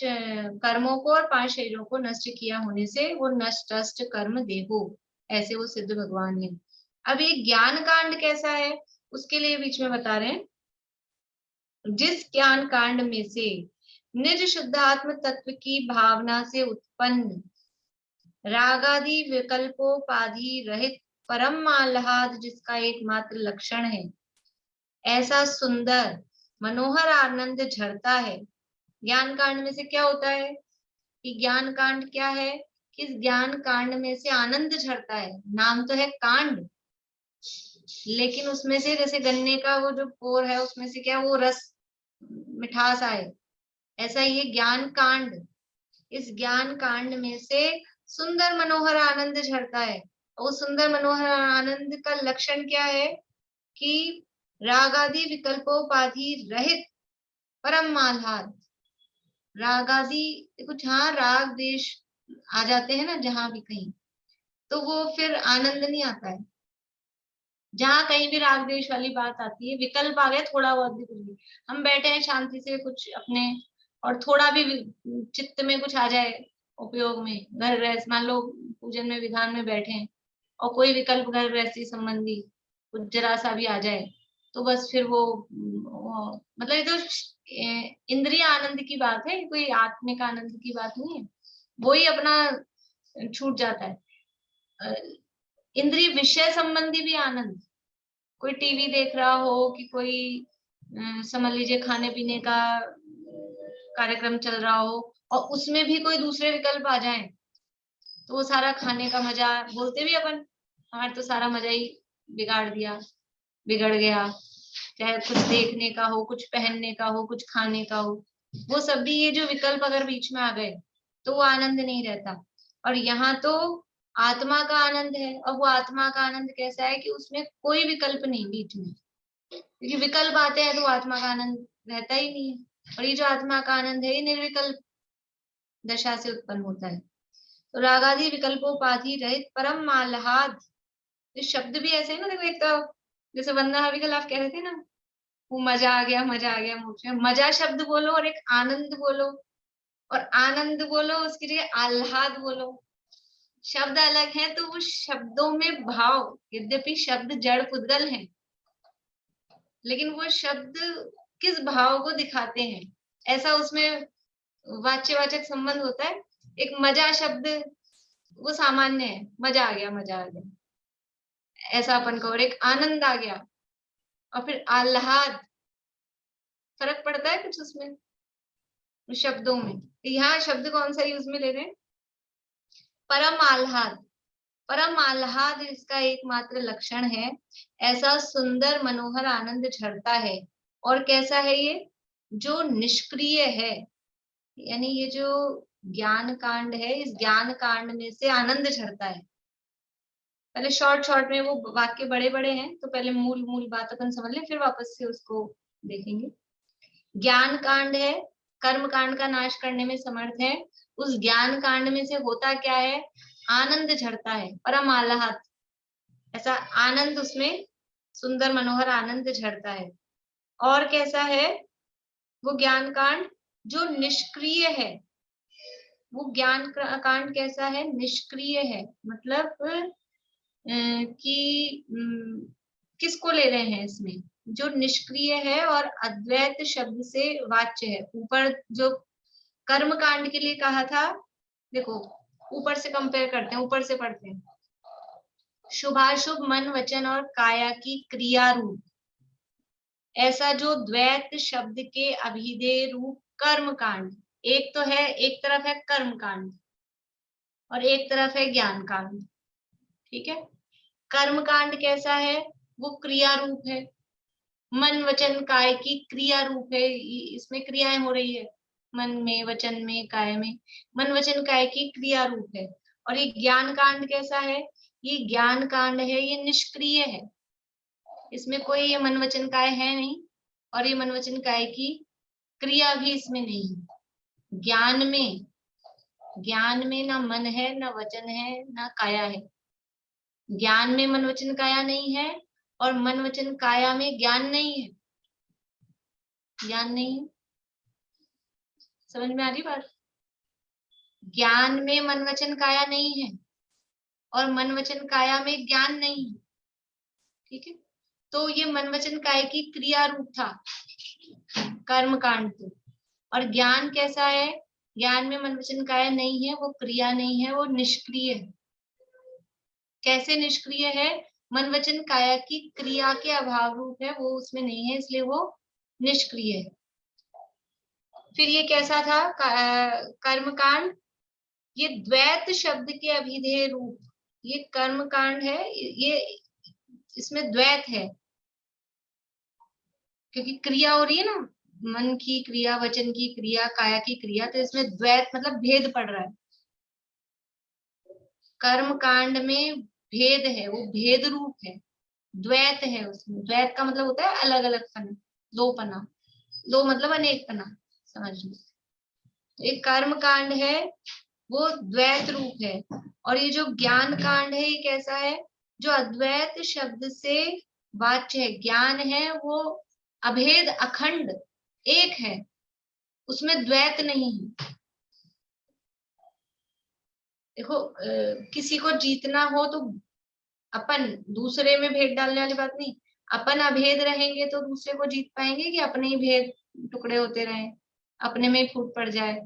कर्मों को और 5 शरीरों को नष्ट किया होने से वो नष्ट कर्म देहो, ऐसे वो सिद्ध भगवान है। अब ये ज्ञान कांड कैसा है, उसके लिए बीच में बता रहे हैं, जिस ज्ञान कांड में से निज शुद्धात्म तत्व की भावना से उत्पन्न रागादि विकल्पोपाधि रहित परम आह्लाद जिसका एकमात्र लक्षण है, ऐसा सुंदर मनोहर आनंद झरता है। ज्ञान कांड में से क्या होता है कि ज्ञान कांड क्या है कि इस ज्ञान कांड में से आनंद झरता है। नाम तो है कांड, लेकिन उसमें से जैसे गन्ने का वो जो पोर है उसमें से क्या वो रस मिठास आए, ऐसा ये ज्ञान कांड, इस ज्ञान कांड में से सुंदर मनोहर आनंद झरता है। और सुंदर मनोहर आनंद का लक्षण क्या है कि रागादि विकल्पोपाधि रहित परम आह्लाद। रागादि, देखो जहाँ राग देश आ जाते हैं ना, जहां भी कहीं, तो वो फिर आनंद नहीं आता है। जहाँ कहीं भी राग देश वाली बात आती है, विकल्प आ गया थोड़ा बहुत भी, कुछ भी, हम बैठे हैं शांति से कुछ अपने, और थोड़ा भी चित्त में कुछ आ जाए उपयोग में, घर गृहस्थ, मान लो पूजन में विधान में बैठे हैं और कोई विकल्प घर गृहस्थी संबंधी कुछ जरा सा भी आ जाए, तो बस फिर वो मतलब ये तो इंद्रिय आनंद की बात है, कोई आत्मिक आनंद की बात नहीं है, वो ही अपना छूट जाता है। इंद्रिय विषय संबंधी भी आनंद, कोई टीवी देख रहा हो कि कोई समझ लीजिए खाने पीने का कार्यक्रम चल रहा हो और उसमें भी कोई दूसरे विकल्प आ जाए, तो वो सारा खाने का मजा, बोलते भी अपन, हमारे तो सारा मजा ही बिगाड़ दिया, बिगड़ गया। चाहे कुछ देखने का हो, कुछ पहनने का हो, कुछ खाने का हो, वो सब भी ये जो विकल्प अगर बीच में आ गए तो वो आनंद नहीं रहता। और यहाँ तो आत्मा का आनंद है, और वो आत्मा का आनंद कैसा है कि उसमें कोई विकल्प नहीं बीच में, क्योंकि विकल्प आते हैं तो आत्मा का आनंद रहता ही नहीं है। और ये जो आत्मा का आनंद है ये निर्विकल्प दशा से उत्पन्न होता है। तो रागादि विकल्पोपाधि रहित परम आह्लाद, ये शब्द भी ऐसे है ना, देखो एक तो जैसे वंदना हविकल आप कह रहे थे ना, वो मजा आ गया, मजा आ गया, मोक्ष में मजा शब्द बोलो और एक आनंद बोलो, और आनंद बोलो उसकी जगह आह्लाद बोलो, शब्द अलग है तो वो शब्दों में भाव, यद्यपि शब्द जड़ पुद्गल है, लेकिन वो शब्द किस भाव को दिखाते हैं, ऐसा उसमें वाच्यवाचक संबंध होता है। एक मजा शब्द वो सामान्य है, मजा आ गया, मजा आ गया, ऐसा अपन को, और एक आनंद आ गया, और फिर आह्लाद, फर्क पड़ता है कुछ उसमें शब्दों में। तो यहाँ शब्द कौन सा यूज में ले रहे हैं, परम आह्लाद। परम आह्लाद इसका एकमात्र लक्षण है, ऐसा सुंदर मनोहर आनंद झरता है। और कैसा है ये, जो निष्क्रिय है, यानी ये जो ज्ञान कांड है, इस ज्ञान कांड में से आनंद झरता है। पहले शॉर्ट शॉर्ट में, वो वाक्य बड़े बड़े हैं तो पहले मूल मूल बात अपन समझ लें, फिर वापस से उसको देखेंगे। ज्ञान कांड है, कर्म कांड का नाश करने में समर्थ है। उस ज्ञान कांड में से होता क्या है, आनंद झरता है, परम आह्लाद, ऐसा आनंद उसमें, सुंदर मनोहर आनंद झरता है। और कैसा है वो ज्ञान कांड, जो निष्क्रिय है। वो ज्ञान कांड कैसा है, निष्क्रिय है, मतलब कि किसको ले रहे हैं इसमें, जो निष्क्रिय है और अद्वैत शब्द से वाच्य है। ऊपर जो कर्म कांड के लिए कहा था, देखो ऊपर से कंपेयर करते हैं, ऊपर से पढ़ते हैं, शुभाशुभ मन वचन और काया की क्रिया रूप, ऐसा जो द्वैत शब्द के अभिधेय रूप कर्म कांड, एक तो है, एक तरफ है कर्म कांड और एक तरफ है ज्ञान कांड, ठीक है। कर्म कांड कैसा है, वो क्रिया रूप है, मन वचन काय की क्रिया रूप है, इसमें क्रियाएं हो रही है, मन में, वचन में, काय में, मन वचन काय की क्रिया रूप है। और ये ज्ञान कांड कैसा है, ये ज्ञान कांड है, ये निष्क्रिय है, इसमें कोई ये मन वचन काय है नहीं, और ये मन वचन काय की क्रिया भी इसमें नहीं। ज्ञान में ना मन है, ना वचन है, ना काया है, ज्ञान में मन वचन काया नहीं है और मन वचन काया में ज्ञान नहीं है। ज्ञान नहीं है, समझ में आ रही बात? ज्ञान में मन वचन काया नहीं है और मन वचन काया में ज्ञान नहीं है। ठीक है, तो ये मन वचन काय की क्रिया रूप था कर्म कांड तो। और ज्ञान कैसा है? ज्ञान में मन वचन काय नहीं है, वो क्रिया नहीं है, वो निष्क्रिय है। कैसे निष्क्रिय है? मन वचन काया की क्रिया के अभाव रूप है, वो उसमें नहीं है, इसलिए वो निष्क्रिय है। फिर ये कैसा था कर्म कांड? ये द्वैत शब्द के अभिधेय रूप, ये कर्म कांड है, ये इसमें द्वैत है क्योंकि क्रिया हो रही है ना, मन की क्रिया, वचन की क्रिया, काया की क्रिया, तो इसमें द्वैत मतलब भेद पड़ रहा है। कर्म कांड में भेद है, वो भेद रूप है, द्वैत है उसमें। द्वैत का मतलब होता है अलग अलग पना, दो पना, दो मतलब अनेक पना, समझ लो। एक कर्म कांड है वो द्वैत रूप है, और ये जो ज्ञान कांड है ये कैसा है? जो अद्वैत शब्द से वाच्य है, ज्ञान है वो अभेद अखंड एक है, उसमें द्वैत नहीं है। देखो किसी को जीतना हो तो अपन दूसरे में भेद डालने वाली बात नहीं, अपन अभेद रहेंगे तो दूसरे को जीत पाएंगे कि अपने ही भेद टुकड़े होते रहे, अपने में ही फूट पड़ जाए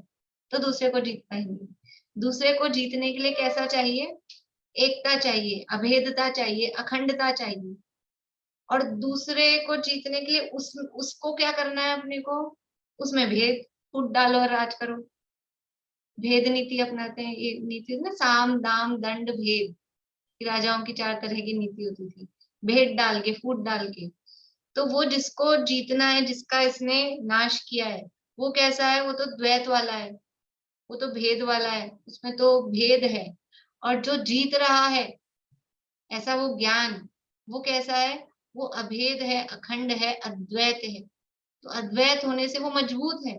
तो दूसरे को जीत पाएंगे? दूसरे को जीतने के लिए कैसा चाहिए? एकता चाहिए, अभेदता चाहिए, अखंडता चाहिए। और दूसरे को जीतने के लिए उसको क्या करना है? अपने को उसमें भेद फूट डालो और राज करो। भेद नीति अपनाते हैं, ये नीति ना, साम दाम दंड भेद, राजाओं की 4 तरह की नीति होती थी, भेद डाल के, फूट डाल के। तो वो जिसको जीतना है, जिसका इसने नाश किया है, वो कैसा है? वो तो द्वैत वाला है, वो तो भेद वाला है, उसमें तो भेद है। और जो जीत रहा है ऐसा वो ज्ञान, वो कैसा है? वो अभेद है, अखंड है, अद्वैत है। तो अद्वैत होने से वो मजबूत है,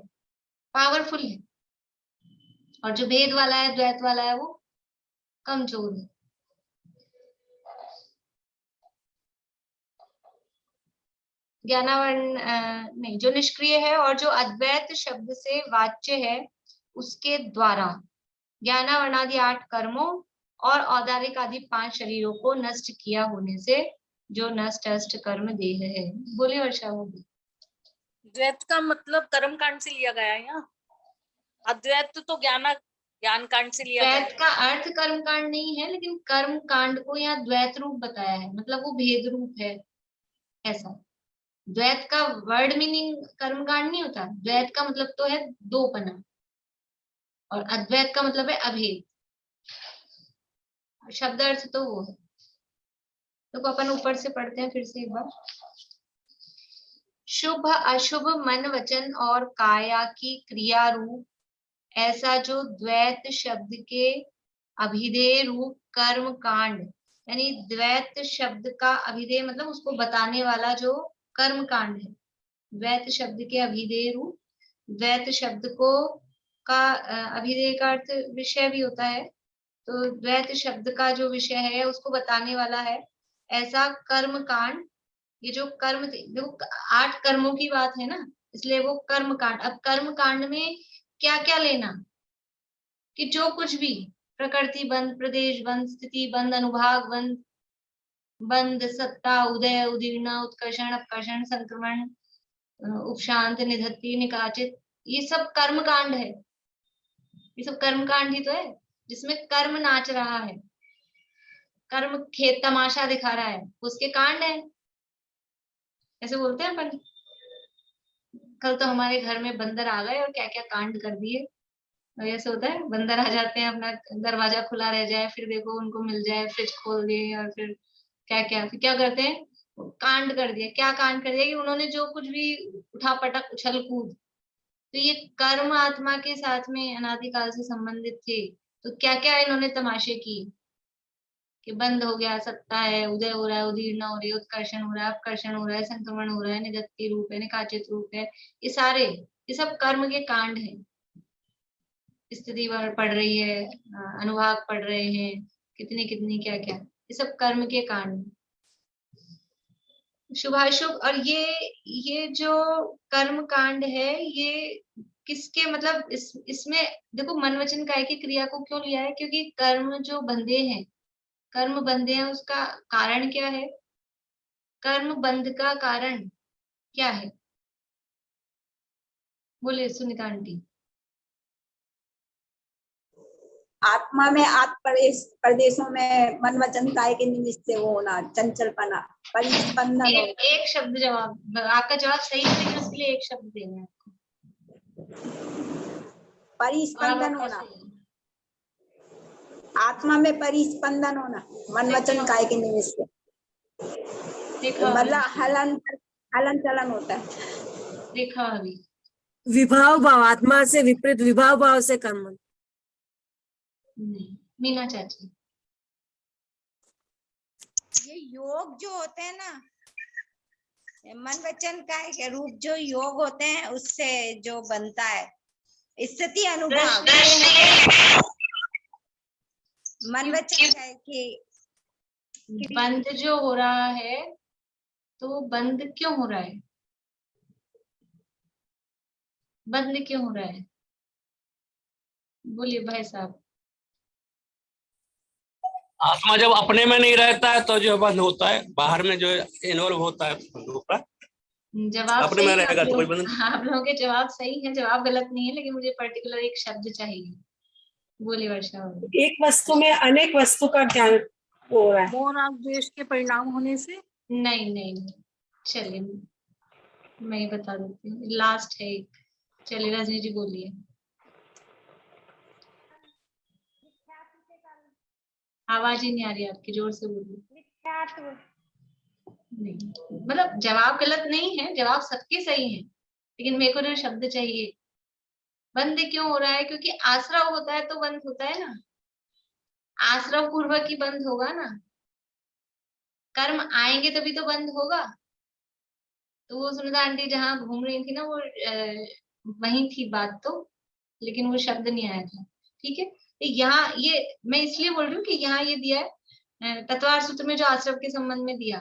पावरफुल है, और जो भेद वाला है, द्वैत वाला है, वो कमजोर है। ज्ञानावरण नहीं, जो निष्क्रिय है और जो अद्वैत शब्द से वाच्य है उसके द्वारा ज्ञानावरणादि 8 कर्मों और औदारिक आदि 5 शरीरों को नष्ट किया होने से जो नष्ट अष्ट कर्म देह है। बोलिए वर्षा। होगी द्वैत का मतलब कर्म कांड से लिया गया है यहाँ। अद्वैत तो ज्ञान कांड से लिया गया द्वैत है। का अर्थ कर्म कांड नहीं है, लेकिन कर्म कांड को यहाँ द्वैत रूप बताया है, मतलब वो भेद रूप है ऐसा। द्वैत का वर्ड मीनिंग कर्म कांड नहीं होता, द्वैत का मतलब तो है दोपना, और अद्वैत का मतलब है अभेद। शब्द अर्थ तो वो है। तो अपन ऊपर से पढ़ते हैं फिर से एक बार। शुभ अशुभ मन वचन और काया की क्रिया रूप ऐसा जो द्वैत शब्द के अभिधेय रूप कर्म कांड, यानी द्वैत शब्द का अभिधेय मतलब उसको बताने वाला जो कर्म कांड है। द्वैत शब्द के अभिधेय रूप, द्वैत शब्द को का अभिधेय का अर्थ विषय भी होता है, तो द्वैत शब्द का जो विषय है उसको बताने वाला है ऐसा कर्म कांड। ये जो कर्म थे, देखो 8 कर्मों की बात है ना, इसलिए वो कर्म कांड। अब कर्म कांड में क्या क्या लेना? कि जो कुछ भी प्रकृति बंध, प्रदेश बंध, स्थिति बंध, अनुभाग बंध, बंध, सत्ता, उदय, उदीर्णा, उत्कर्षण, अपकर्षण, संक्रमण, उपशांत, निधत्ति, निकाचित, ये सब कर्म कांड है। ये सब कर्म कांड ही तो है जिसमें कर्म नाच रहा है, कर्म खेत तमाशा दिखा रहा है, उसके कांड है, ऐसे बोलते हैं अपन। कल तो हमारे घर में बंदर आ गए और क्या क्या कांड कर दिए। और ऐसे होता है, बंदर आ जाते हैं, अपना दरवाजा खुला रह जाए, फिर देखो उनको मिल जाए, फ्रिज खोल दिए, और फिर क्या क्या, फिर क्या करते हैं? कांड कर दिया। क्या कांड कर दिया? कि उन्होंने जो कुछ भी उठा पटक, उछल कूद, तो ये कर्म आत्मा के साथ में अनादिकाल से संबंधित थे। तो क्या क्या इन्होंने तमाशे किए कि बंद हो गया, सत्ता है, उदय हो रहा है, उदीर्णा हो रही है, उत्कर्षण हो रहा है, अपकर्षण हो रहा है, संक्रमण हो रहा है, निगत्ति रूप है, निकाचित रूप है, ये सारे, ये सब कर्म के कांड है। स्थिति पढ़ रही है, अनुभाग पढ़ रहे हैं, कितनी कितनी क्या क्या, ये सब कर्म के कांड। शुभाशुभ, और ये जो कर्म कांड है ये किसके मतलब इसमें देखो मन वचन काया की क्रिया को क्यों लिया है, क्योंकि कर्म जो बंधे हैं, कर्म बंधे हैं, उसका कारण क्या है, कर्म बंध का कारण क्या है, बोले सुनीता आंटी। आत्मा में प्रदेशों में मन वचन काय के निमित्त से वो होना, चंचलपना, परिस्पंदन होना। एक शब्द जवाब, आपका जवाब सही है लेकिन उसके लिए एक शब्द देना है आपको। परिस्पंदन होना, आत्मा में परिस्पंदन होना, मन वचन काय के निमित्त से। मतलब हलन चलन होता है। देखा अभी विभाव भाव, आत्मा से विपरीत विभाव भाव से कर्म। मीना चाची, ये योग जो होते हैं ना, मन वचन काय के रूप जो योग होते हैं उससे जो बनता है स्थिति अनुभाव, मन वचन काय की बंद जो हो रहा है, तो बंद क्यों हो रहा है, बंद क्यों हो रहा है, बोलिए भाई साहब। आत्मा जब अपने में नहीं रहता है तो जो बंद होता है, बाहर में जो इन्वॉल्व होता है बंद होता है। जवाब अपने में रहेगा तो कोई बंद। आप लोगों के जवाब सही है, जवाब गलत नहीं है, लेकिन मुझे पर्टिकुलर एक शब्द चाहिए। बोलिए वर्षा। एक वस्तु में अनेक वस्तु का ज्ञान हो रहा है। मोह राग द्वेष के परिणाम होने से। नहीं नहीं नहीं, चलिए मैं ही बता देती हूँ, लास्ट है एक। चलिए रजनी जी बोलिए। आवाज ही नहीं आ रही आपकी, जोर से बोलिए। नहीं, मतलब जवाब गलत नहीं है, जवाब सबके सही है, लेकिन मेरे को जो शब्द चाहिए। बंद क्यों हो रहा है, क्योंकि आश्रव होता है तो बंद होता है ना, आश्रव पूर्वक ही बंद होगा ना, कर्म आएंगे तभी तो बंद होगा। तो वो सुनीता आंटी जहाँ घूम रही थी ना, वो वही थी बात तो, लेकिन वो शब्द नहीं आया था। ठीक है, तो यहाँ ये मैं इसलिए बोल रही हूँ कि यहाँ ये दिया है तत्वार सूत्र में, जो आश्रव के संबंध में दिया,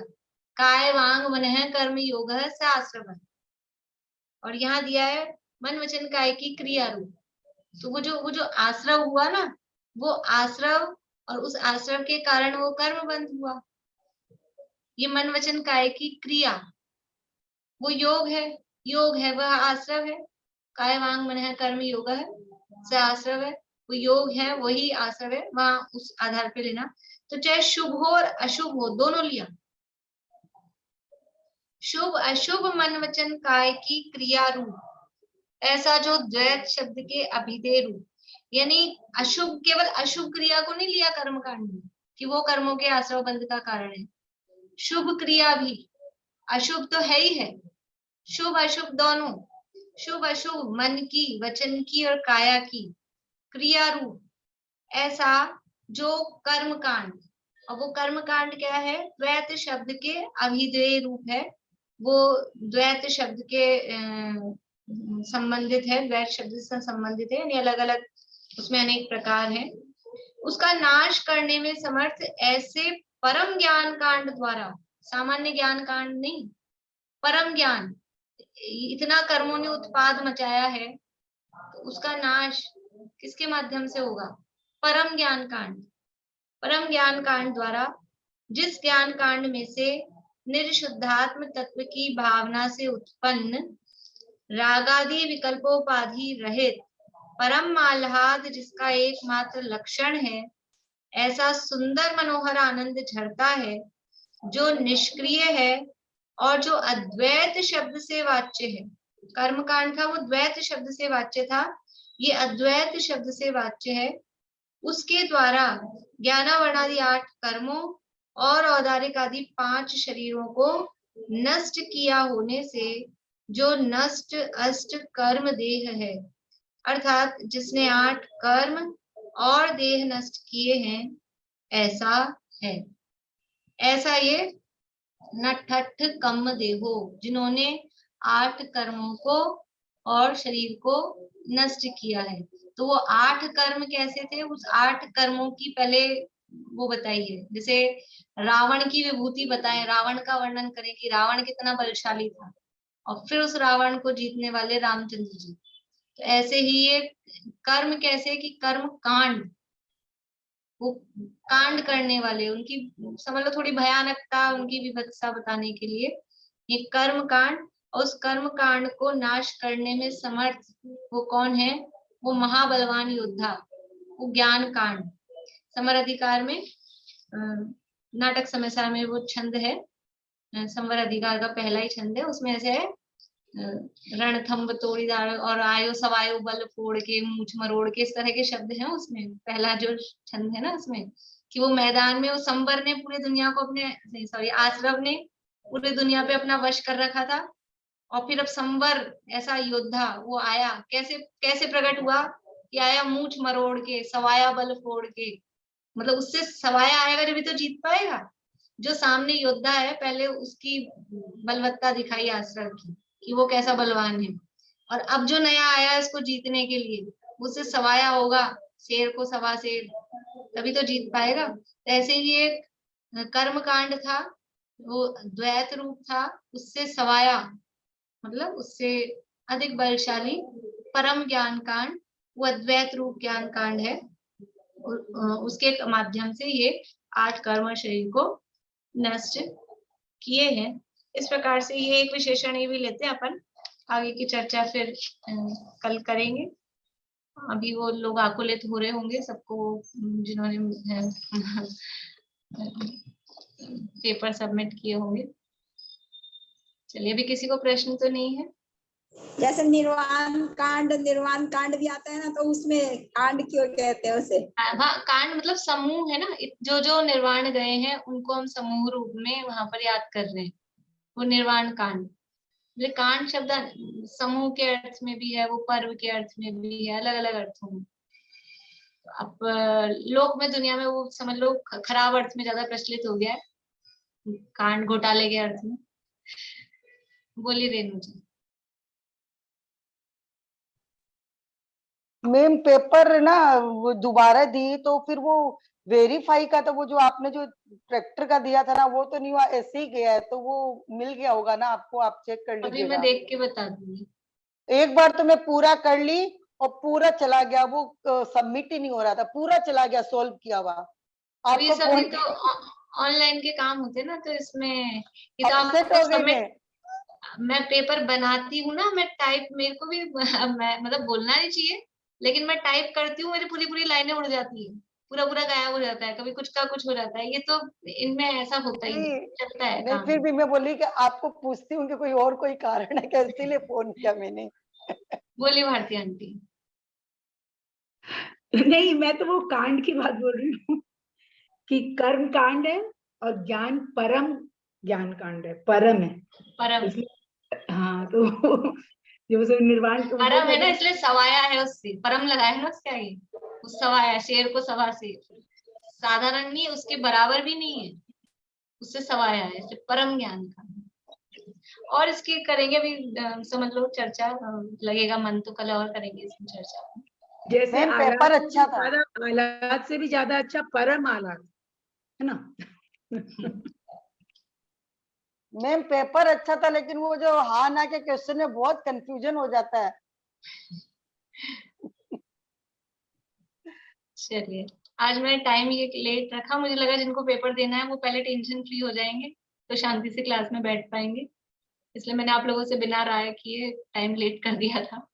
काय वांग मनः कर्म योग स आश्रव, और यहाँ दिया है मन वचन काय की क्रिया रूप। तो वो जो आश्रव हुआ ना, वो आश्रव, और उस आश्रव के कारण वो कर्म बंद हुआ। ये मन वचन काय की क्रिया, वो योग है, वह आश्रव है। काय वांग मनः कर्म योग है, स आश्रव है, वो योग है, वही आश्रव है, वहां उस आधार पे लेना। तो चाहे शुभ हो और अशुभ हो, दोनों लिया। शुभ अशुभ मन वचन काय की क्रिया रूप, ऐसा जो द्वैत शब्द के अभिधेय रूप, यानी अशुभ, केवल अशुभ क्रिया को नहीं लिया कर्म कांड में कि वो कर्मों के आश्रव बंध का कारण है। शुभ क्रिया भी, अशुभ तो है ही है, शुभ अशुभ दोनों, शुभ अशुभ मन की, वचन की और काया की क्रिया रूप, ऐसा जो कर्म कांड, और वो कर्म कांड क्या है, द्वैत शब्द के अभिधेय रूप है, वो द्वैत शब्द के संबंधित है, द्वैत शब्द से संबंधित है, यानी अलग अलग उसमें अनेक प्रकार हैं। उसका नाश करने में समर्थ ऐसे परम ज्ञान कांड द्वारा, सामान्य ज्ञान कांड नहीं, परम ज्ञान, इतना कर्मों ने उत्पाद मचाया है, तो उसका नाश किसके माध्यम से होगा, परम ज्ञान कांड। परम ज्ञान कांड द्वारा, जिस ज्ञान कांड में से निर्शुद्धात्म तत्व की भावना से उत्पन्न रागादि विकल्पोपाधि रहित परम आह्लाद, जिसका एकमात्र लक्षण है, ऐसा सुंदर मनोहर आनंद झरता है, जो निष्क्रिय है और जो अद्वैत शब्द से वाच्य है। कर्म कांड था, वो द्वैत शब्द से वाच्य था, ये अद्वैत शब्द से वाच्य है। उसके द्वारा ज्ञानावर्णादि 8 कर्मों और औदारिक आदि 5 शरीरों को नष्ट किया होने से जो नष्ट अष्ट कर्म देह है, अर्थात जिसने 8 कर्म और देह नष्ट किए हैं, ऐसा है। ऐसा ये नठठ कम देहो, जिन्होंने 8 कर्मों को और शरीर को नष्ट किया है। तो वो 8 कर्म कैसे थे, उस 8 कर्मों की पहले वो बताइए, जैसे रावण की विभूति बताएं, रावण का वर्णन करें कि रावण कितना बलशाली था, और फिर उस रावण को जीतने वाले रामचंद्र जी। तो ऐसे ही ये कर्म कैसे कि कर्म कांड, वो कांड करने वाले, उनकी समझ लो थोड़ी भयानकता, उनकी विभत्सता बताने के लिए ये कर्म कांड। और उस कर्म कांड को नाश करने में समर्थ वो कौन है? वो महाबलवान योद्धा, वो ज्ञान कांड। समर अधिकार में नाटक समस्या में वो छंद है, संवर अधिकार का पहला ही छंद है, उसमें ऐसे है रणथंभ तोड़ीदार और आयो सवायो बल फोड़ के मूछ मरोड़ के, इस तरह के शब्द हैं उसमें। पहला जो छंद है ना उसमें, कि वो मैदान में वो संवर ने पूरी दुनिया को अपने, सॉरी आश्रव ने पूरी दुनिया पे अपना वश कर रखा था, और फिर अब संवर ऐसा योद्धा वो आया, कैसे कैसे प्रकट हुआ कि आया मूछ मरोड़ के, सवाया बल फोड़ के, मतलब उससे सवाया आएगा जब भी तो जीत पाएगा। जो सामने योद्धा है पहले उसकी बलवत्ता दिखाई आश्रव की कि वो कैसा बलवान है, और अब जो नया आया है इसको जीतने के लिए उससे सवाया होगा, शेर को सवा शेर, तभी तो जीत पाएगा। तो ऐसे ही एक कर्म कांड था, वो द्वैत रूप था, उससे सवाया मतलब उससे अधिक बलशाली परम ज्ञान कांड, वो अद्वैत रूप ज्ञान कांड है। उसके माध्यम से ये 8 कर्म शरीर को नष्ट किए हैं। इस प्रकार से ये एक विशेषण ये भी लेते हैं अपन, आगे की चर्चा फिर कल करेंगे। अभी वो लोग आकुलित हो रहे होंगे सबको, जिन्होंने पेपर सबमिट किए होंगे। चलिए, अभी किसी को प्रश्न तो नहीं है? जैसे निर्वाण कांड भी आता है ना, तो उसमें कांड क्यों कहते हैं उसे? हाँ, कांड मतलब समूह है ना, जो जो निर्वाण गए हैं उनको हम समूह रूप में वहां पर याद कर रहे हैं, वो निर्वाण कांड। कांड शब्द समूह के अर्थ में भी है, वो पर्व के अर्थ में भी है, अलग अलग अर्थों में। अब लोक में दुनिया में वो समझ लो खराब अर्थ में ज्यादा प्रचलित हो गया है, कांड घोटाले के अर्थ में। बोलिए रेणु जी। मैम पेपर ना वो दोबारा दी तो फिर वो वेरीफाई का, तो वो जो आपने जो ट्रैक्टर का दिया था ना वो तो नहीं हुआ, ऐसे ही गया है, तो वो मिल गया होगा ना आपको, आप चेक कर अभी मैं लीजिएगा। देख के बता दूंगी। एक बार तो मैं पूरा कर ली और पूरा चला गया, वो सबमिट ही नहीं हो रहा था, पूरा चला गया सोल्व किया हुआ। अब ये आपको सभी फोन तो ऑनलाइन के काम होते हैं ना, तो इसमें ये तो अपसेट आपको हो गई सबमिट, मैं पेपर बनाती हूँ ना, मैं टाइप, मेरे को भी मैं मतलब बोलना नहीं चाहिए, लेकिन मैं टाइप करती हूँ, मेरी पूरी पूरी लाइनें उड़ जाती है, पूरा पूरा गायब हो जाता है, कभी कुछ का कुछ हो जाता है। ये तो इनमें ऐसा होता ही है, चलता है नहीं, काम। फिर भी मैं बोली कि आपको पूछती हूँ कि कोई और कोई कारण है क्या, इसीलिए फोन किया मैंने। बोलिए भारती आंटी। नहीं, मैं तो वो कांड की बात बोल रही हूँ कि कर्म कांड है और ज्ञान परम ज्ञान कांड है, परम है परम, इसलिए। हाँ, तो जो उसे निर्वाण वो परम है ना, कहते हैं, इसलिए सवाया है, उससे परम लगाया है ना उसके आगे, उस सवाया, शेर को सवा शेर, साधारण नहीं है, उसके बराबर भी नहीं है, उससे सवाया है, इसलिए परम ज्ञान का। और इसकी करेंगे अभी, समझ लो चर्चा, लगेगा मन तो कल और करेंगे इसकी चर्चा। जैसे मैम पेपर आलात अच्छा था। आलात से भी ज्यादा अच्छा परम आलात है ना। मैम पेपर अच्छा था, लेकिन वो जो हाँ ना के क्वेश्चन में बहुत कंफ्यूजन हो जाता है। चलिए, आज मैं टाइम ये लेट रखा, मुझे लगा जिनको पेपर देना है वो पहले टेंशन फ्री हो जाएंगे, तो शांति से क्लास में बैठ पाएंगे, इसलिए मैंने आप लोगों से बिना राय किए टाइम लेट कर दिया था।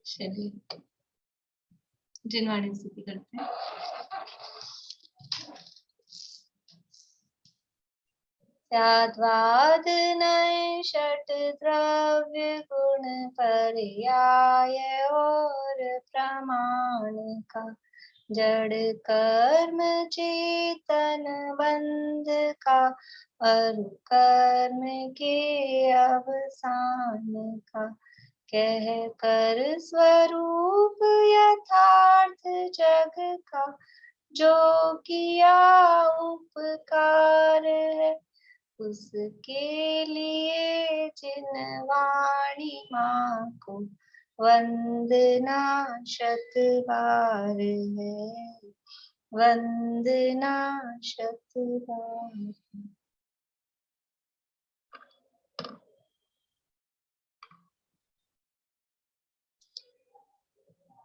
चलिए, जिनवाणी स्थिति करते हैं। स्याद्वाद नए षट द्रव्य गुण पर्याय और प्रमाण का, जड़ कर्म चेतन बंध का, और कर्म के अवसान का, कह कर स्वरूप यथार्थ जग का, जो किया उपकार है, उसके लिए जिनवाणी माँ को वंदना शत बार है। वंदना शतबार